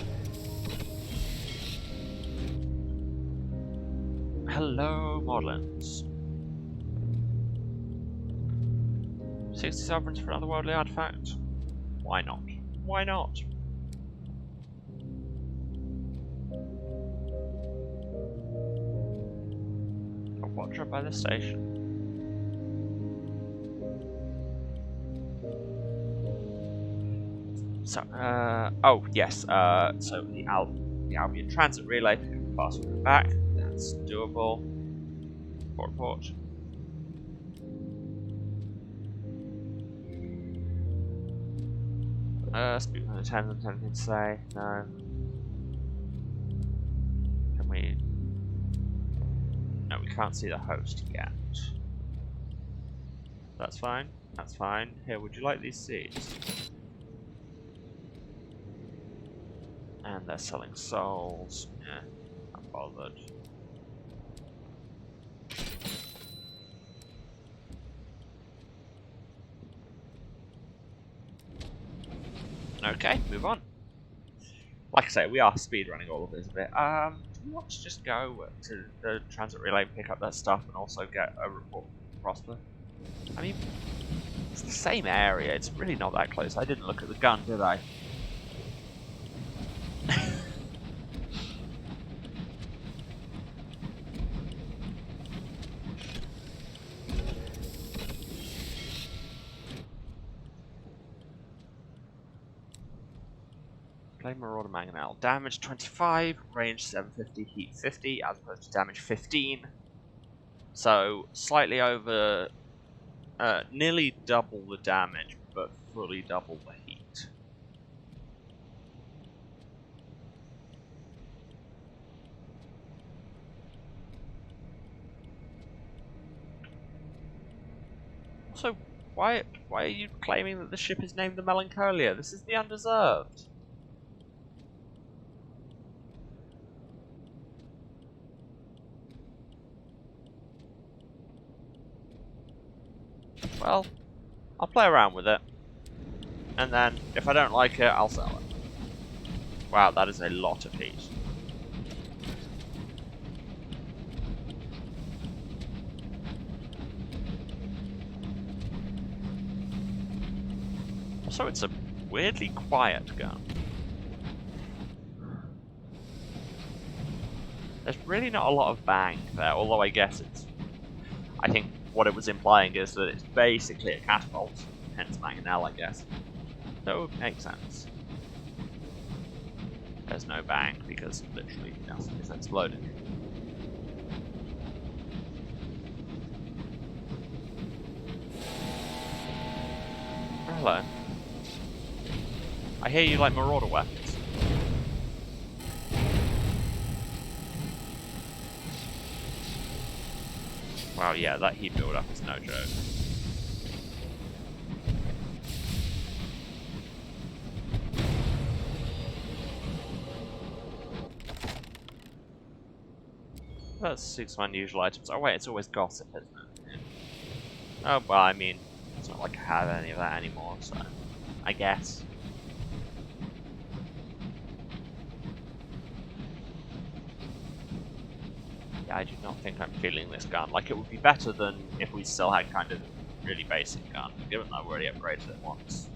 Hello, Maudlins. 60 sovereigns for another worldly artifact? Why not? Why not? A watcher by the station. So, oh yes, so the Albion Transit Relay can pass through back. That's doable. Port. Speak with the attendant, anything to say? No. Can we? No, we can't see the host yet. That's fine. That's fine. Here, would you like these seeds? And they're selling souls. Yeah, I'm bothered. Okay, move on. Like I say, we are speedrunning all of this a bit. Do we want to just go to the transit relay and pick up that stuff and also get a report from Prosper? I mean, it's the same area. It's really not that close. I didn't look at the gun, did I? Flame Marauder Mangonel. Damage 25, range 750, heat 50, as opposed to damage 15. So, slightly over, nearly double the damage, but fully double the heat. Also, why are you claiming that the ship is named the Melancholia? This is the Undeserved. Well, I'll play around with it. And then, if I don't like it, I'll sell it. Wow, that is a lot of heat. So it's a weirdly quiet gun. There's really not a lot of bang there, although I guess it's... I think what it was implying is that it's basically a catapult, hence mangonel, I guess. So it makes sense. There's no bang because literally nothing is exploding. Hello. I hear you like marauder weapons. Wow, yeah, that heat build-up is no joke. That's 6 unusual items. Oh wait, it's always gossip, isn't it? Oh, well, I mean, it's not like I have any of that anymore, so... I guess. Yeah, I do not think I'm feeling this gun. Like, it would be better than if we still had kind of really basic gun, given that I've already upgraded it once.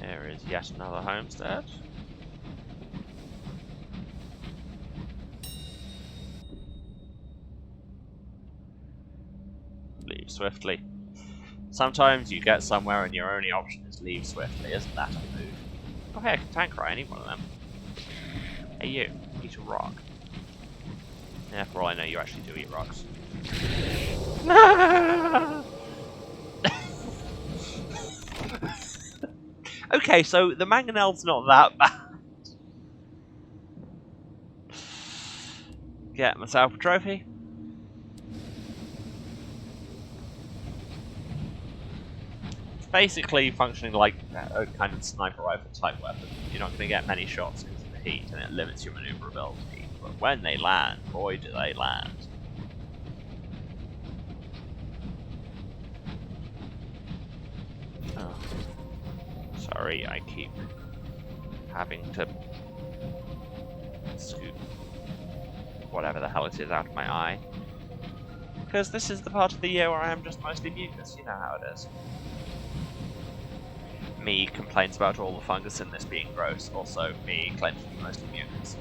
There is yet another homestead. Leave swiftly. Sometimes you get somewhere and your only option is leave swiftly, isn't that a move? Oh hey, I can tank right, I need one of them. Hey you, eat a rock. Yeah, for all I know you actually do eat rocks. Okay, so the mangonel's not that bad. Get myself a trophy. It's basically functioning like a kind of sniper rifle type weapon. You're not going to get many shots because of the heat, and it limits your maneuverability. But when they land, boy do they land. Oh. Sorry, I keep having to scoop whatever the hell it is out of my eye. Because this is the part of the year where I am just mostly mucus, you know how it is. Me complains about all the fungus in this being gross, also me claims to be mostly mucus.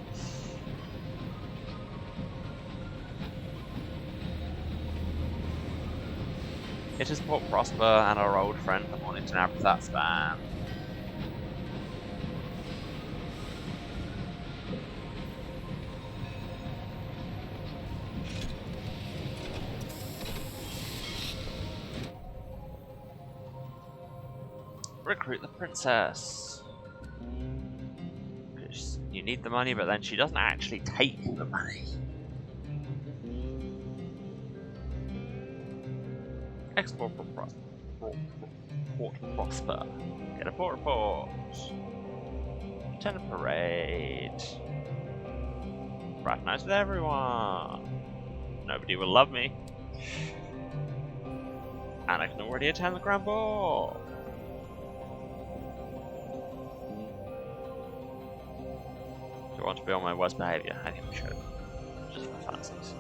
It is Port Prosper and our old friend the Mornington Habitat spam. Recruit the princess. You need the money, but then she doesn't actually take the money. Export for Port Prosper. Get a port report. Attend a parade. Fraternize with everyone. Nobody will love me. And I can already attend the Grand Ball. Do I want to be on my worst behaviour? I think we should. Just for funsies.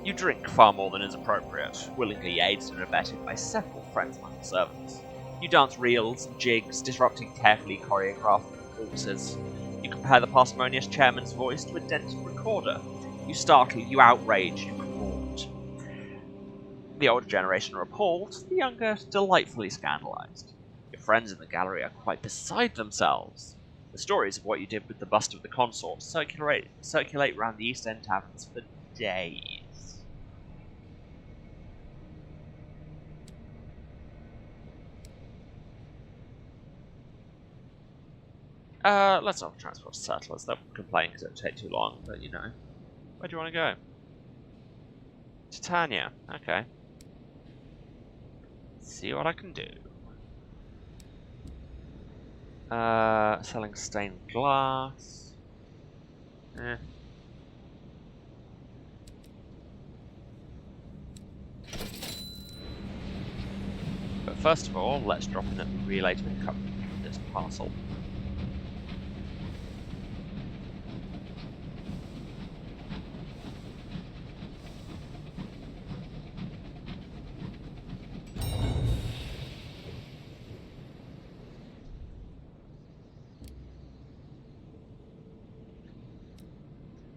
You drink far more than is appropriate, willingly aided and abetted by several friends among the servants. You dance reels and jigs, disrupting carefully choreographed waltzes. You compare the parsimonious chairman's voice to a dented recorder. You startle, you outrage, you comport. The older generation are appalled, the younger delightfully scandalized. Your friends in the gallery are quite beside themselves. The stories of what you did with the bust of the consort circulate round the East End taverns for days. Let's not transport to Settlers. They'll complain because it'll take too long, but you know. Where do you want to go? Titania. Okay. Let's see what I can do. Selling stained glass. Eh. But first of all, let's drop in at the relay to pick up this parcel.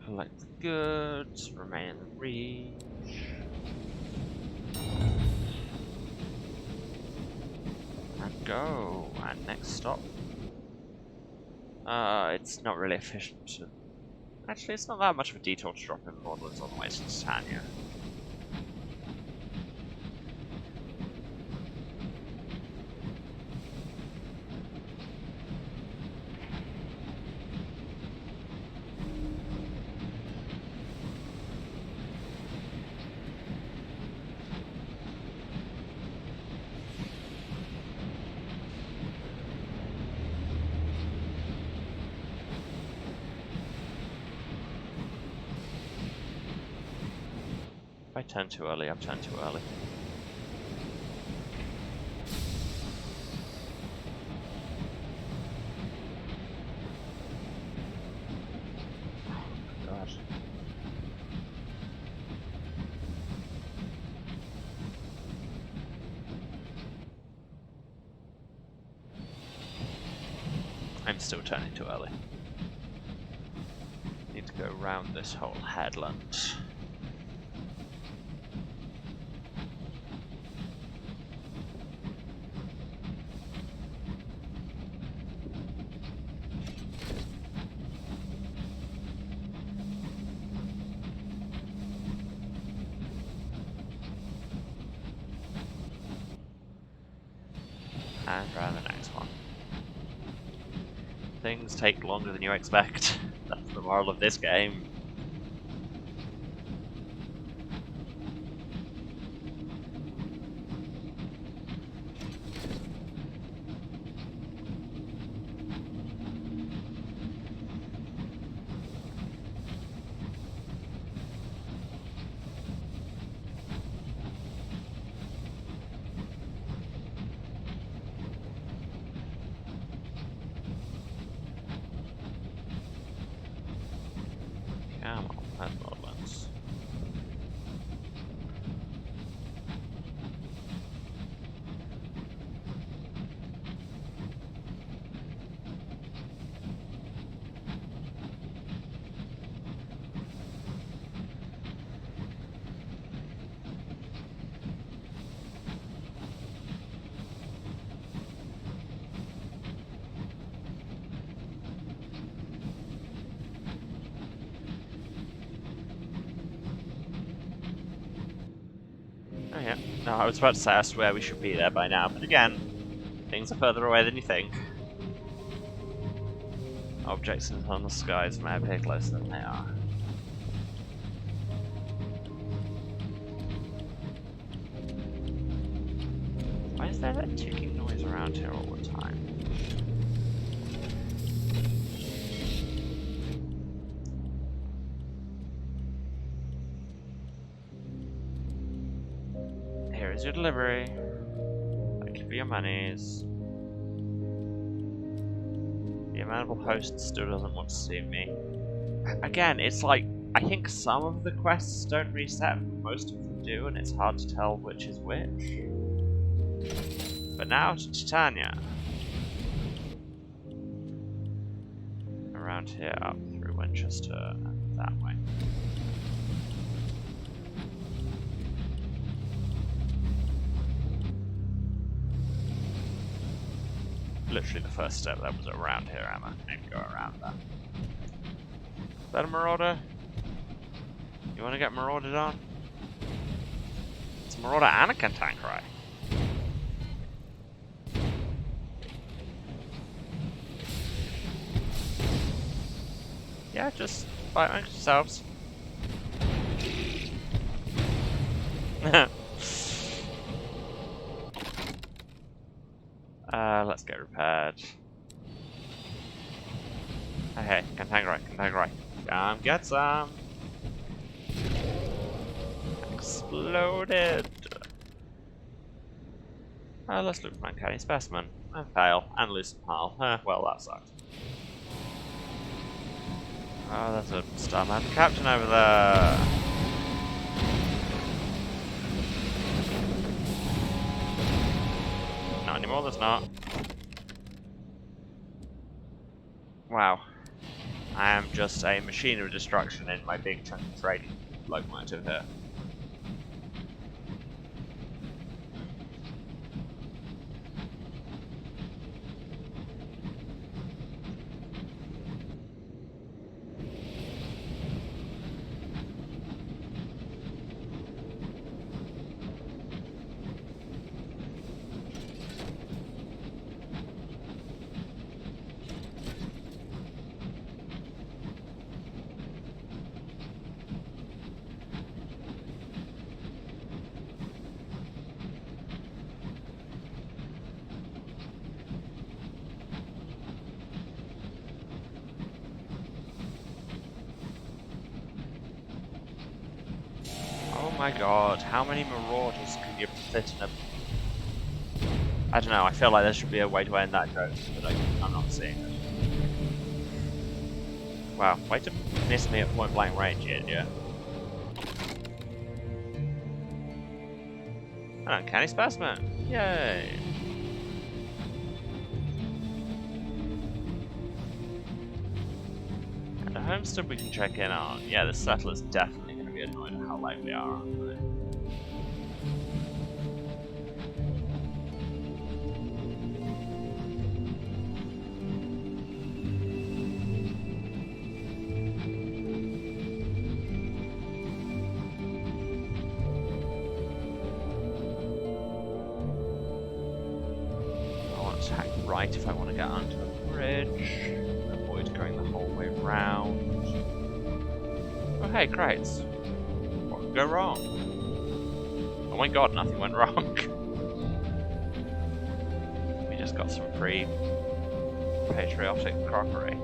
Collect the goods, remain in the reach. And go. And next stop. It's not really efficient to... Actually, it's not that much of a detour to drop in Borderlands on the way to Titania. If I turn too early, I've turned too early. Oh, God. I'm still turning too early. Need to go around this whole headland. And try the next one. Things take longer than you expect. That's the moral of this game. Come on, that's Borderlands. Oh yeah, no, I was about to say I swear we should be there by now, but again, things are further away than you think. Objects in the skies may appear closer than they are. Why is there that ticking noise around here all the time? Here is your delivery. Thank you for your monies. The amenable host still doesn't want to see me. Again, it's like I think some of the quests don't reset, but most of them do, and it's hard to tell which is which. But now to Titania. Around here, up through Winchester, and that way. Literally the first step that was around here, Emma. And go around that. Is that a marauder? You want to get marauded on? It's a marauder and a cantankerite. Yeah, just fight amongst yourselves. Let's get repaired. Hey, cantankerite. Come get some. Exploded. Let's look for an uncanny specimen. And fail. And lose some hull. Well, that sucks. Oh, there's a Starman captain over there. Not anymore, there's not. Wow. I am just a machine of destruction in my big chunk of trading locomotive here. Oh my god, how many marauders can you fit in a... I don't know, I feel like there should be a way to end that joke, but I'm not seeing it. Wow, way to miss me at point blank range, yeah. An uncanny specimen! Yay! And a homestead we can check in on. Yeah, the settler's definitely going to be annoyed at how late we are, aren't they? Attack right if I want to get onto the bridge. Avoid going the whole way round. Oh hey, crates. What could go wrong? Oh my god, nothing went wrong. We just got some free patriotic crockery.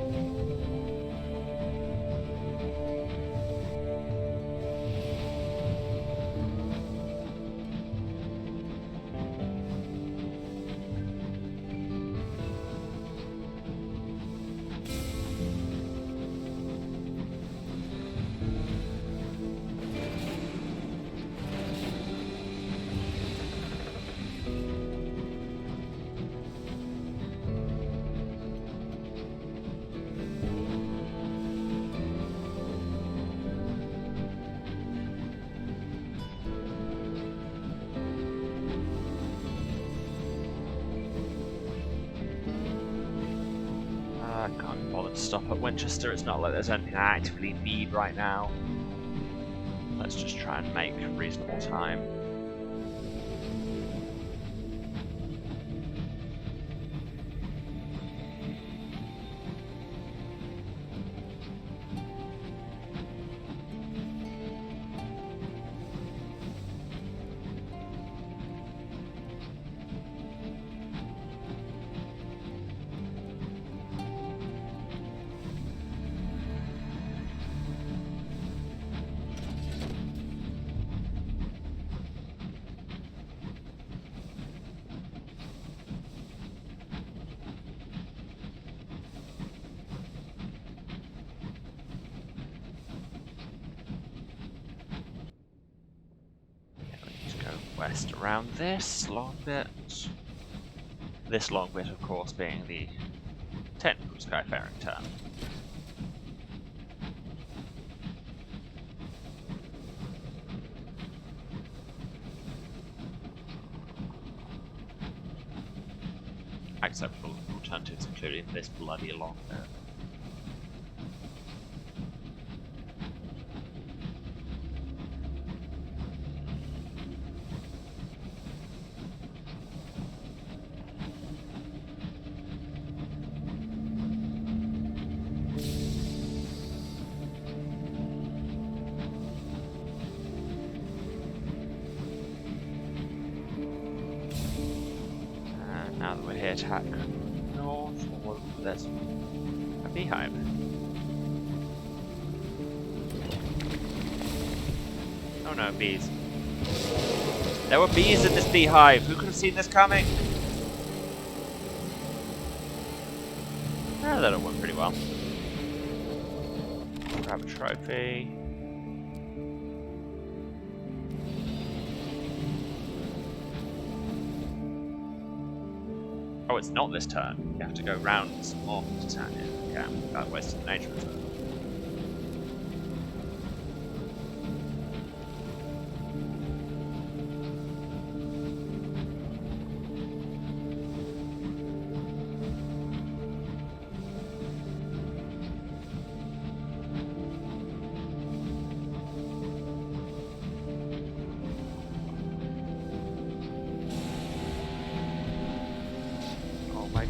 I can't bother to stop at Winchester, it's not like there's anything I actively need right now. Let's just try and make reasonable time. west around this long bit. This long bit, of course, being the technical skyfaring turn. Acceptable alternatives, including this bloody long bit. Now that we're here, attack north. Or there's a beehive. Oh no, bees. There were bees in this beehive. Who could have seen this coming? Ah, that all went pretty well. Grab a trophy. Oh, it's not this turn. You have to go round some more to turn in. Yeah, that wasted the nature of it.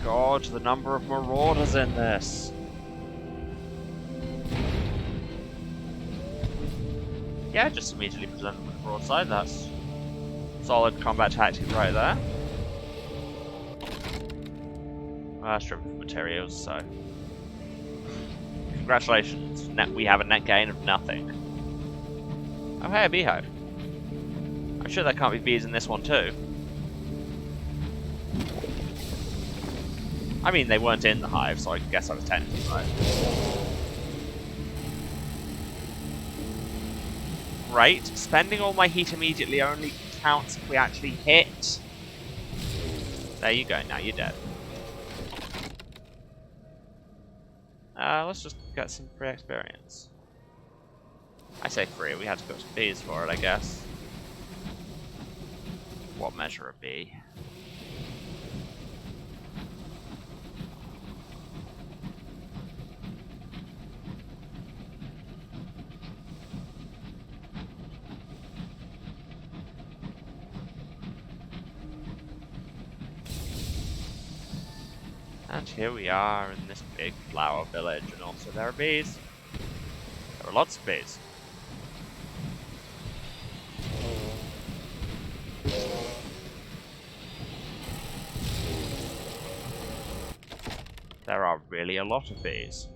God, the number of marauders in this. Yeah, just immediately present them with a broadside. That's solid combat tactic right there. Stripped of materials, so congratulations. We have a net gain of nothing. Oh hey, a beehive. I'm sure there can't be bees in this one too. I mean, they weren't in the hive, so I guess I was technically right. Great. Spending all my heat immediately only counts if we actually hit. There you go, now you're dead. Let's just get some free experience. I say free, we had to go to bees for it, I guess. What measure a bee? And here we are in this big flower village, and also there are bees. There are lots of bees. There are really a lot of bees.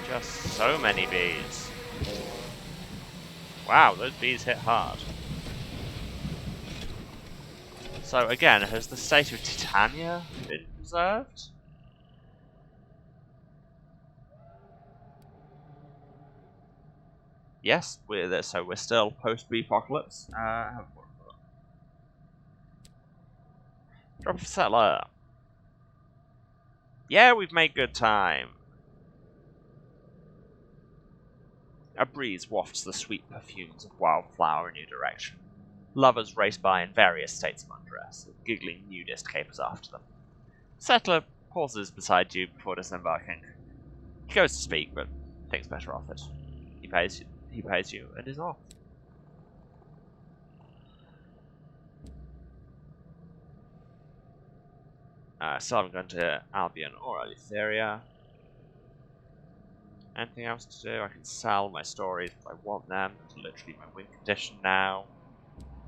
Just so many bees. Wow, those bees hit hard. So again, has the state of Titania been preserved? Yes, we're still post-bee apocalypse. Drop a settler. Yeah, we've made good time. A breeze wafts the sweet perfumes of wildflower in your direction. Lovers race by in various states of undress, a giggling nudist capers after them. Settler pauses beside you before disembarking. He goes to speak, but thinks better of it. He pays you, and is off. So I'm going to Albion or Eleutheria. Anything else to do? I can sell my stories if I want them. That's literally my win condition now.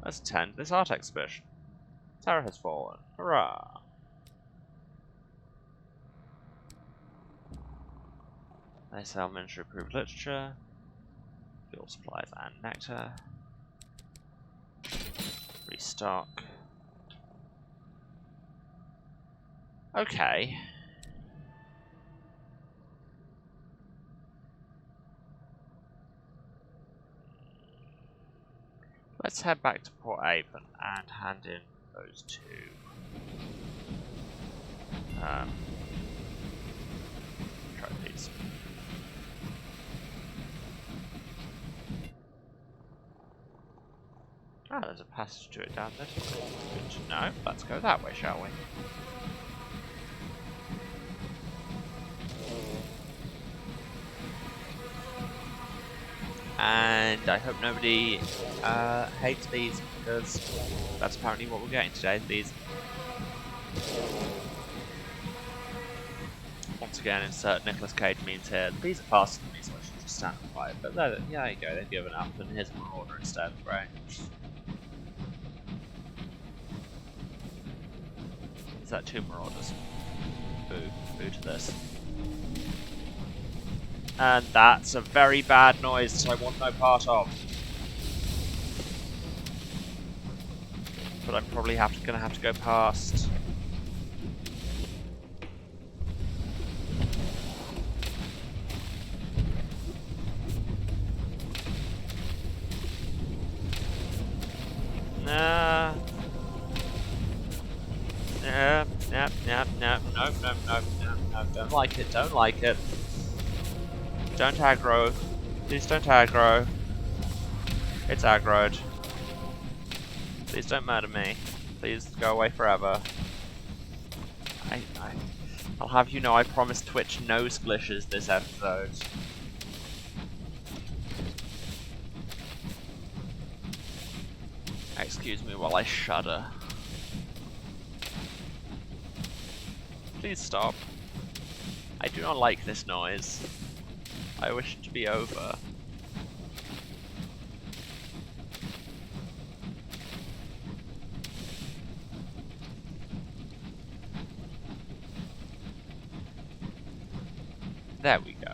Let's attend this art exhibition. Terror has fallen. Hurrah! They sell ministry approved literature, fuel supplies and nectar. Restock. Okay. Let's head back to Port Avon and hand in those two. Trophies. Ah, there's a passage to it down this way. Good to know. Let's go that way, shall we? And I hope nobody hates these, because that's apparently what we're getting today, these. Once again, insert Nicolas Cage memes here. These are faster than me, so I should just stand quiet. But yeah, there you go, they've given up, and here's a Marauder instead, right? Is that 2 Marauders? Boo to this. And that's a very bad noise that I want no part of. But I'm probably gonna have to go past. Nah. No, don't like it, don't like it. Don't aggro. Please don't aggro. It's aggroed. Please don't murder me. Please go away forever. I'll have you know I promised Twitch no splishes this episode. Excuse me while I shudder. Please stop. I do not like this noise. I wish it to be over. There we go.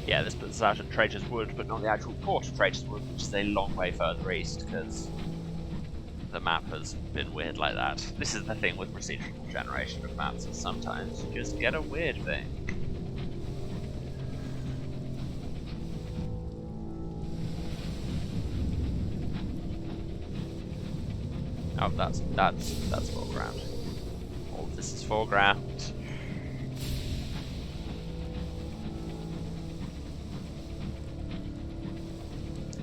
Yeah, this puts us out at Traitor's Wood, but not the actual port of Traitor's Wood, which is a long way further east, because the map has been weird like that. This is the thing with procedural generation of maps, is sometimes you just get a weird thing. Oh, that's foreground. All of this is foreground.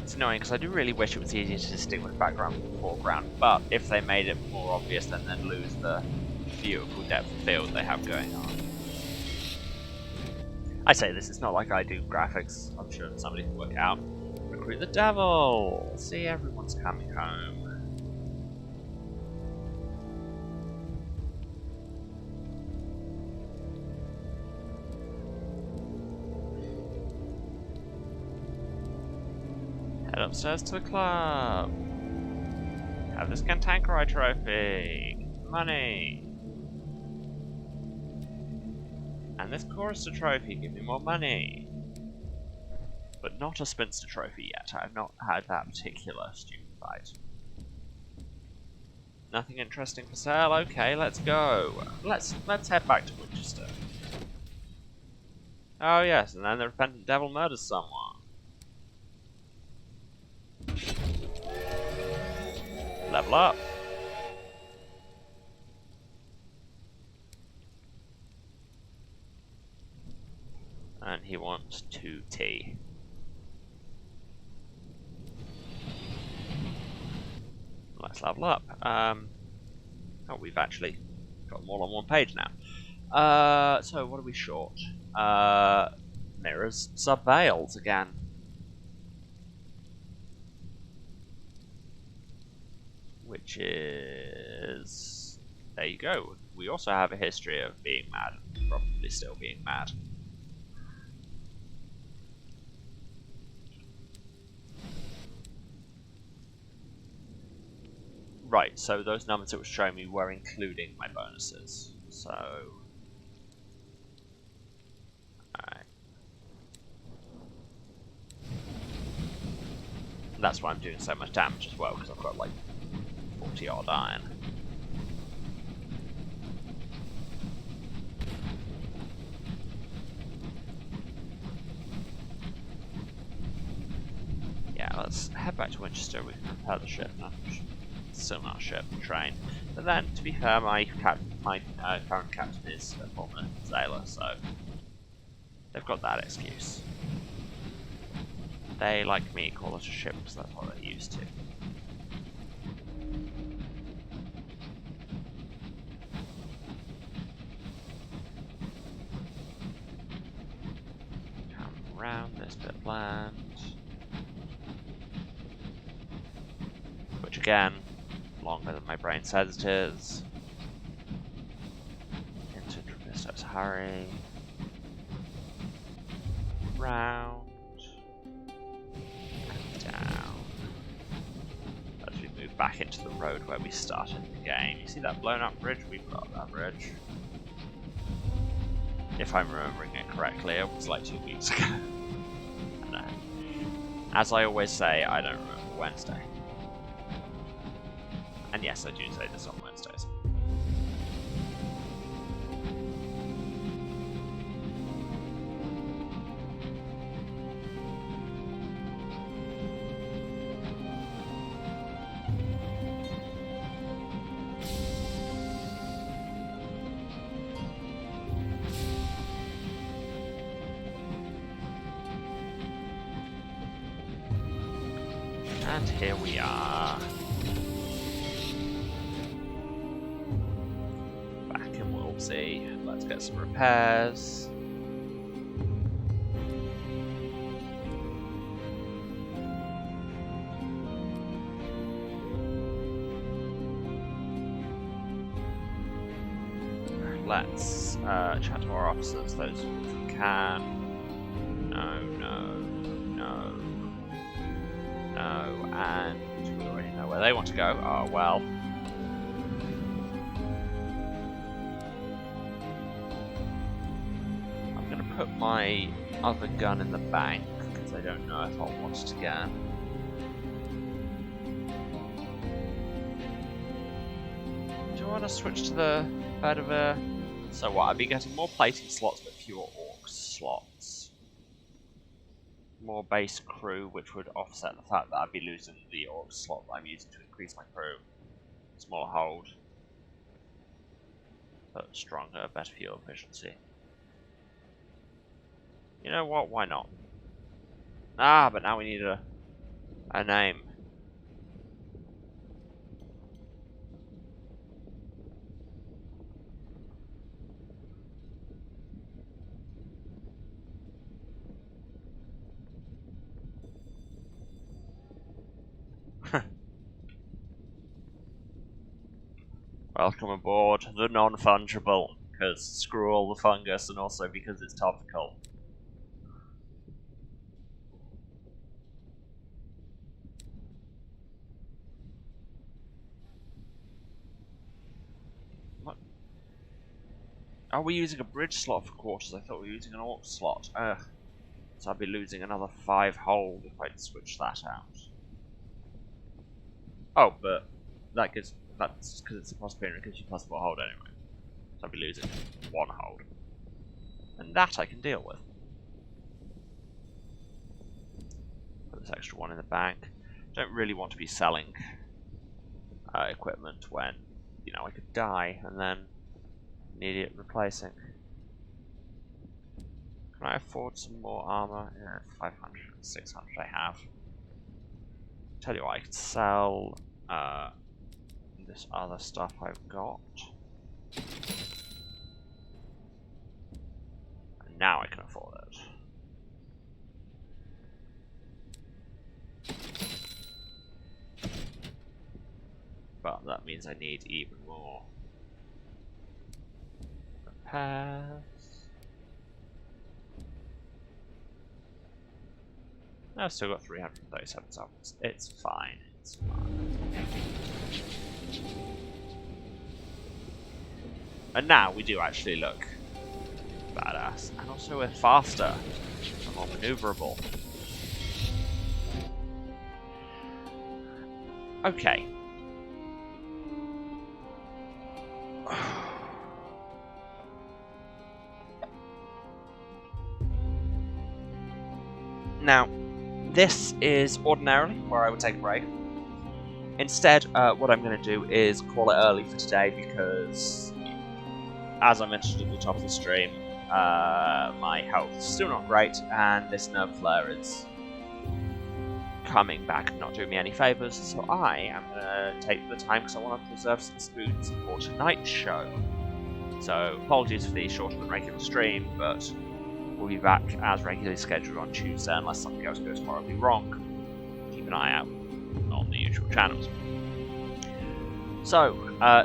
It's annoying because I do really wish it was easier to distinguish background from foreground, but if they made it more obvious, then they'd lose the beautiful depth of field they have going on. I say this, it's not like I do graphics. I'm sure somebody can work out. Recruit the devil! See, everyone's coming home. Head upstairs to the club. Have this Cantankerite trophy. Money. And this Chorister trophy. Give me more money. But not a Spinster trophy yet. I have not had that particular student fight. Nothing interesting for sale. Okay, let's go. Let's head back to Winchester. Oh yes, and then the repentant devil murders someone. Level up. And he wants 2T. Let's level up. Oh, we've actually got them all on one page now. So what are we short? Mirrors, sub-veils again. Which is... There you go. We also have a history of being mad, and probably still being mad. Right, so those numbers it was showing me were including my bonuses. So... Alright. That's why I'm doing so much damage as well, because I've got like 40 odd iron. Yeah, let's head back to Winchester. We can repair the ship. No, still not a ship, train. But then, to be fair, my current captain is a former sailor, so they've got that excuse. They, like me, call it a ship because that's what they're used to. Come around this bit of land. Which again, longer than my brain says it is. Into Trapisto's hurry. Round. And down. As we move back into the road where we started the game. You see that blown up bridge? We put up that bridge. If I'm remembering it correctly, it was like 2 weeks ago. And, as I always say, I don't remember Wednesday. And yes, I do say this on Wednesdays. And here we are. See, let's get some repairs. Let's chat to our officers, those who can. No, and we already know where they want to go. Oh well. Put my other gun in the bank because I don't know if I'll want it again. Do I want to switch to the bed of a... So what, I'd be getting more plating slots but fewer orc slots. More base crew, which would offset the fact that I'd be losing the orc slot that I'm using to increase my crew. Smaller hold. But stronger, better fuel efficiency. You know what? Why not? Ah, but now we need a name. Welcome aboard the non-fungible, because screw all the fungus and also because it's topical. Are we using a bridge slot for quarters? I thought we were using an orc slot. Ugh. So I'd be losing another 5 hold if I'd switch that out. Oh, but that's because it's a possibility and it gives you +4 hold anyway. So I'd be losing 1 hold. And that I can deal with. Put this extra 1 in the bank. Don't really want to be selling equipment when, you know, I could die and then need it replacing. Can I afford some more armor? Yeah, 500 and 600 I have. Tell you what, I could sell this other stuff I've got. And now I can afford it. But that means I need even more. Repairs. I've still got 337 sovereigns. It's fine. It's fine. And now we do actually look badass. And also we're faster and more maneuverable. Okay. Now, this is ordinarily where I would take a break. Instead, what I'm going to do is call it early for today because, as I mentioned at the top of the stream, my health is still not great, and this nerve flare is coming back and not doing me any favours, so I am going to take the time because I want to preserve some spoons for tonight's show. So, apologies for the shorter than regular stream, but we'll be back as regularly scheduled on Tuesday unless something else goes horribly wrong. Keep an eye out on the usual channels. So,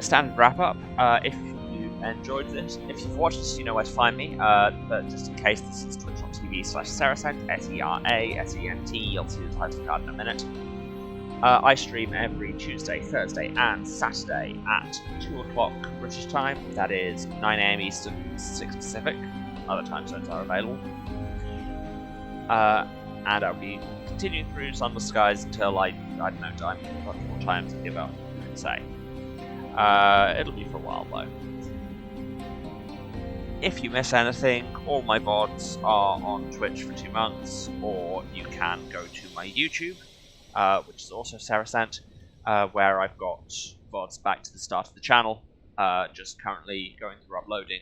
standard wrap up. If you enjoyed this, if you've watched this, you know where to find me. But just in case, this is twitch.tv/Serasent, SERASENT. You'll see the title card in a minute. I stream every Tuesday, Thursday, and Saturday at 2 o'clock British time. That is 9 AM Eastern, 6 Pacific. Other time zones are available. And I'll be continuing through Sunless Skies until I don't know, time. Much more time to give up, I can say. It'll be for a while though. If you miss anything, all my VODs are on Twitch for 2 months, or you can go to my YouTube, which is also Serasent, where I've got VODs back to the start of the channel, just currently going through uploading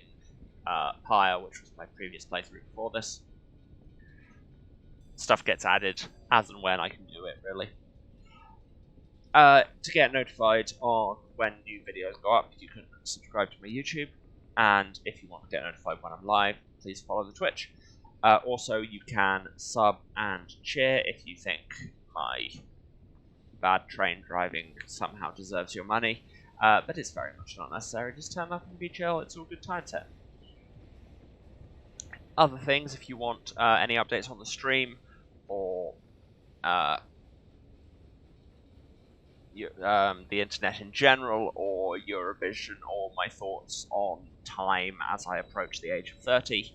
Pyre, which was my previous playthrough before this. Stuff gets added as and when I can do it, really. To get notified on when new videos go up, you can subscribe to my YouTube, and if you want to get notified when I'm live, please follow the Twitch. Also, you can sub and cheer if you think my bad train driving somehow deserves your money, but it's very much not necessary. Just turn up and be chill, it's all good time set. Other things, if you want any updates on the stream, or the internet in general, or Eurovision, or my thoughts on time as I approach the age of 30,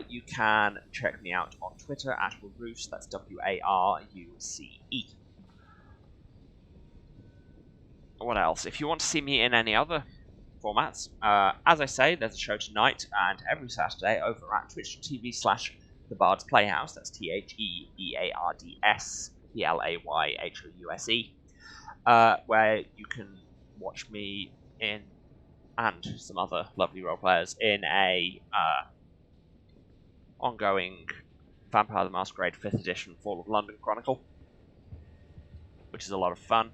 you can check me out on Twitter at Waruce, that's WARUCE. What else? If you want to see me in any other formats, as I say, there's a show tonight and every Saturday over at twitch.tv/The Bard's Playhouse, that's THEBARDS PLAYHOUSE, where you can watch me in, and some other lovely role players, in a ongoing Vampire the Masquerade 5th edition Fall of London Chronicle, which is a lot of fun.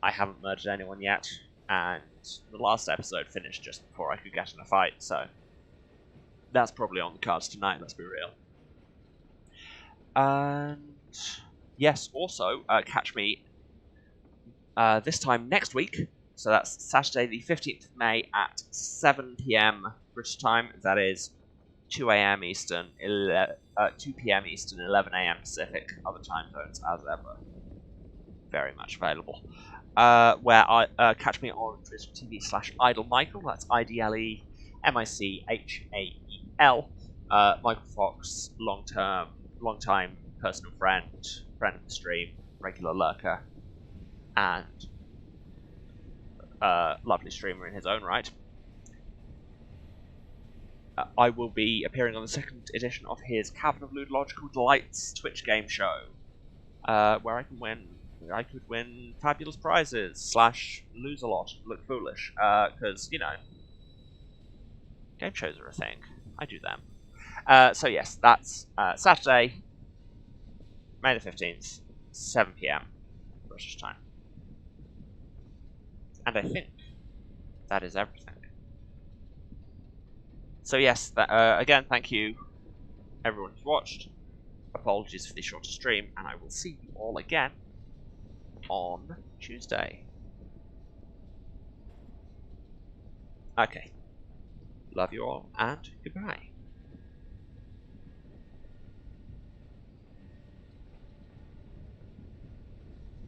I haven't murdered anyone yet, and the last episode finished just before I could get in a fight, so that's probably on the cards tonight, let's be real. And yes, also, catch me this time next week, so that's Saturday the 15th of May at 7 PM British time, that is 2 AM Eastern, 2 PM Eastern, 11 AM Pacific, other time zones as ever. Very much available. Where I catch me on twitch.tv/IdleMichael, that's IDLEMICHAEL. Michael Fox, long-time personal friend of the stream, regular lurker, and lovely streamer in his own right. I will be appearing on the 2nd edition of his Cavern of Ludological Delights Twitch game show, where I could win fabulous prizes, / lose a lot, look foolish, because, you know, game shows are a thing. I do them. So yes, that's Saturday, May the 15th, 7 PM British time. And I think that is everything. So yes, again, thank you everyone who's watched. Apologies for the shorter stream, and I will see you all again on Tuesday. Okay. Love you all, and goodbye.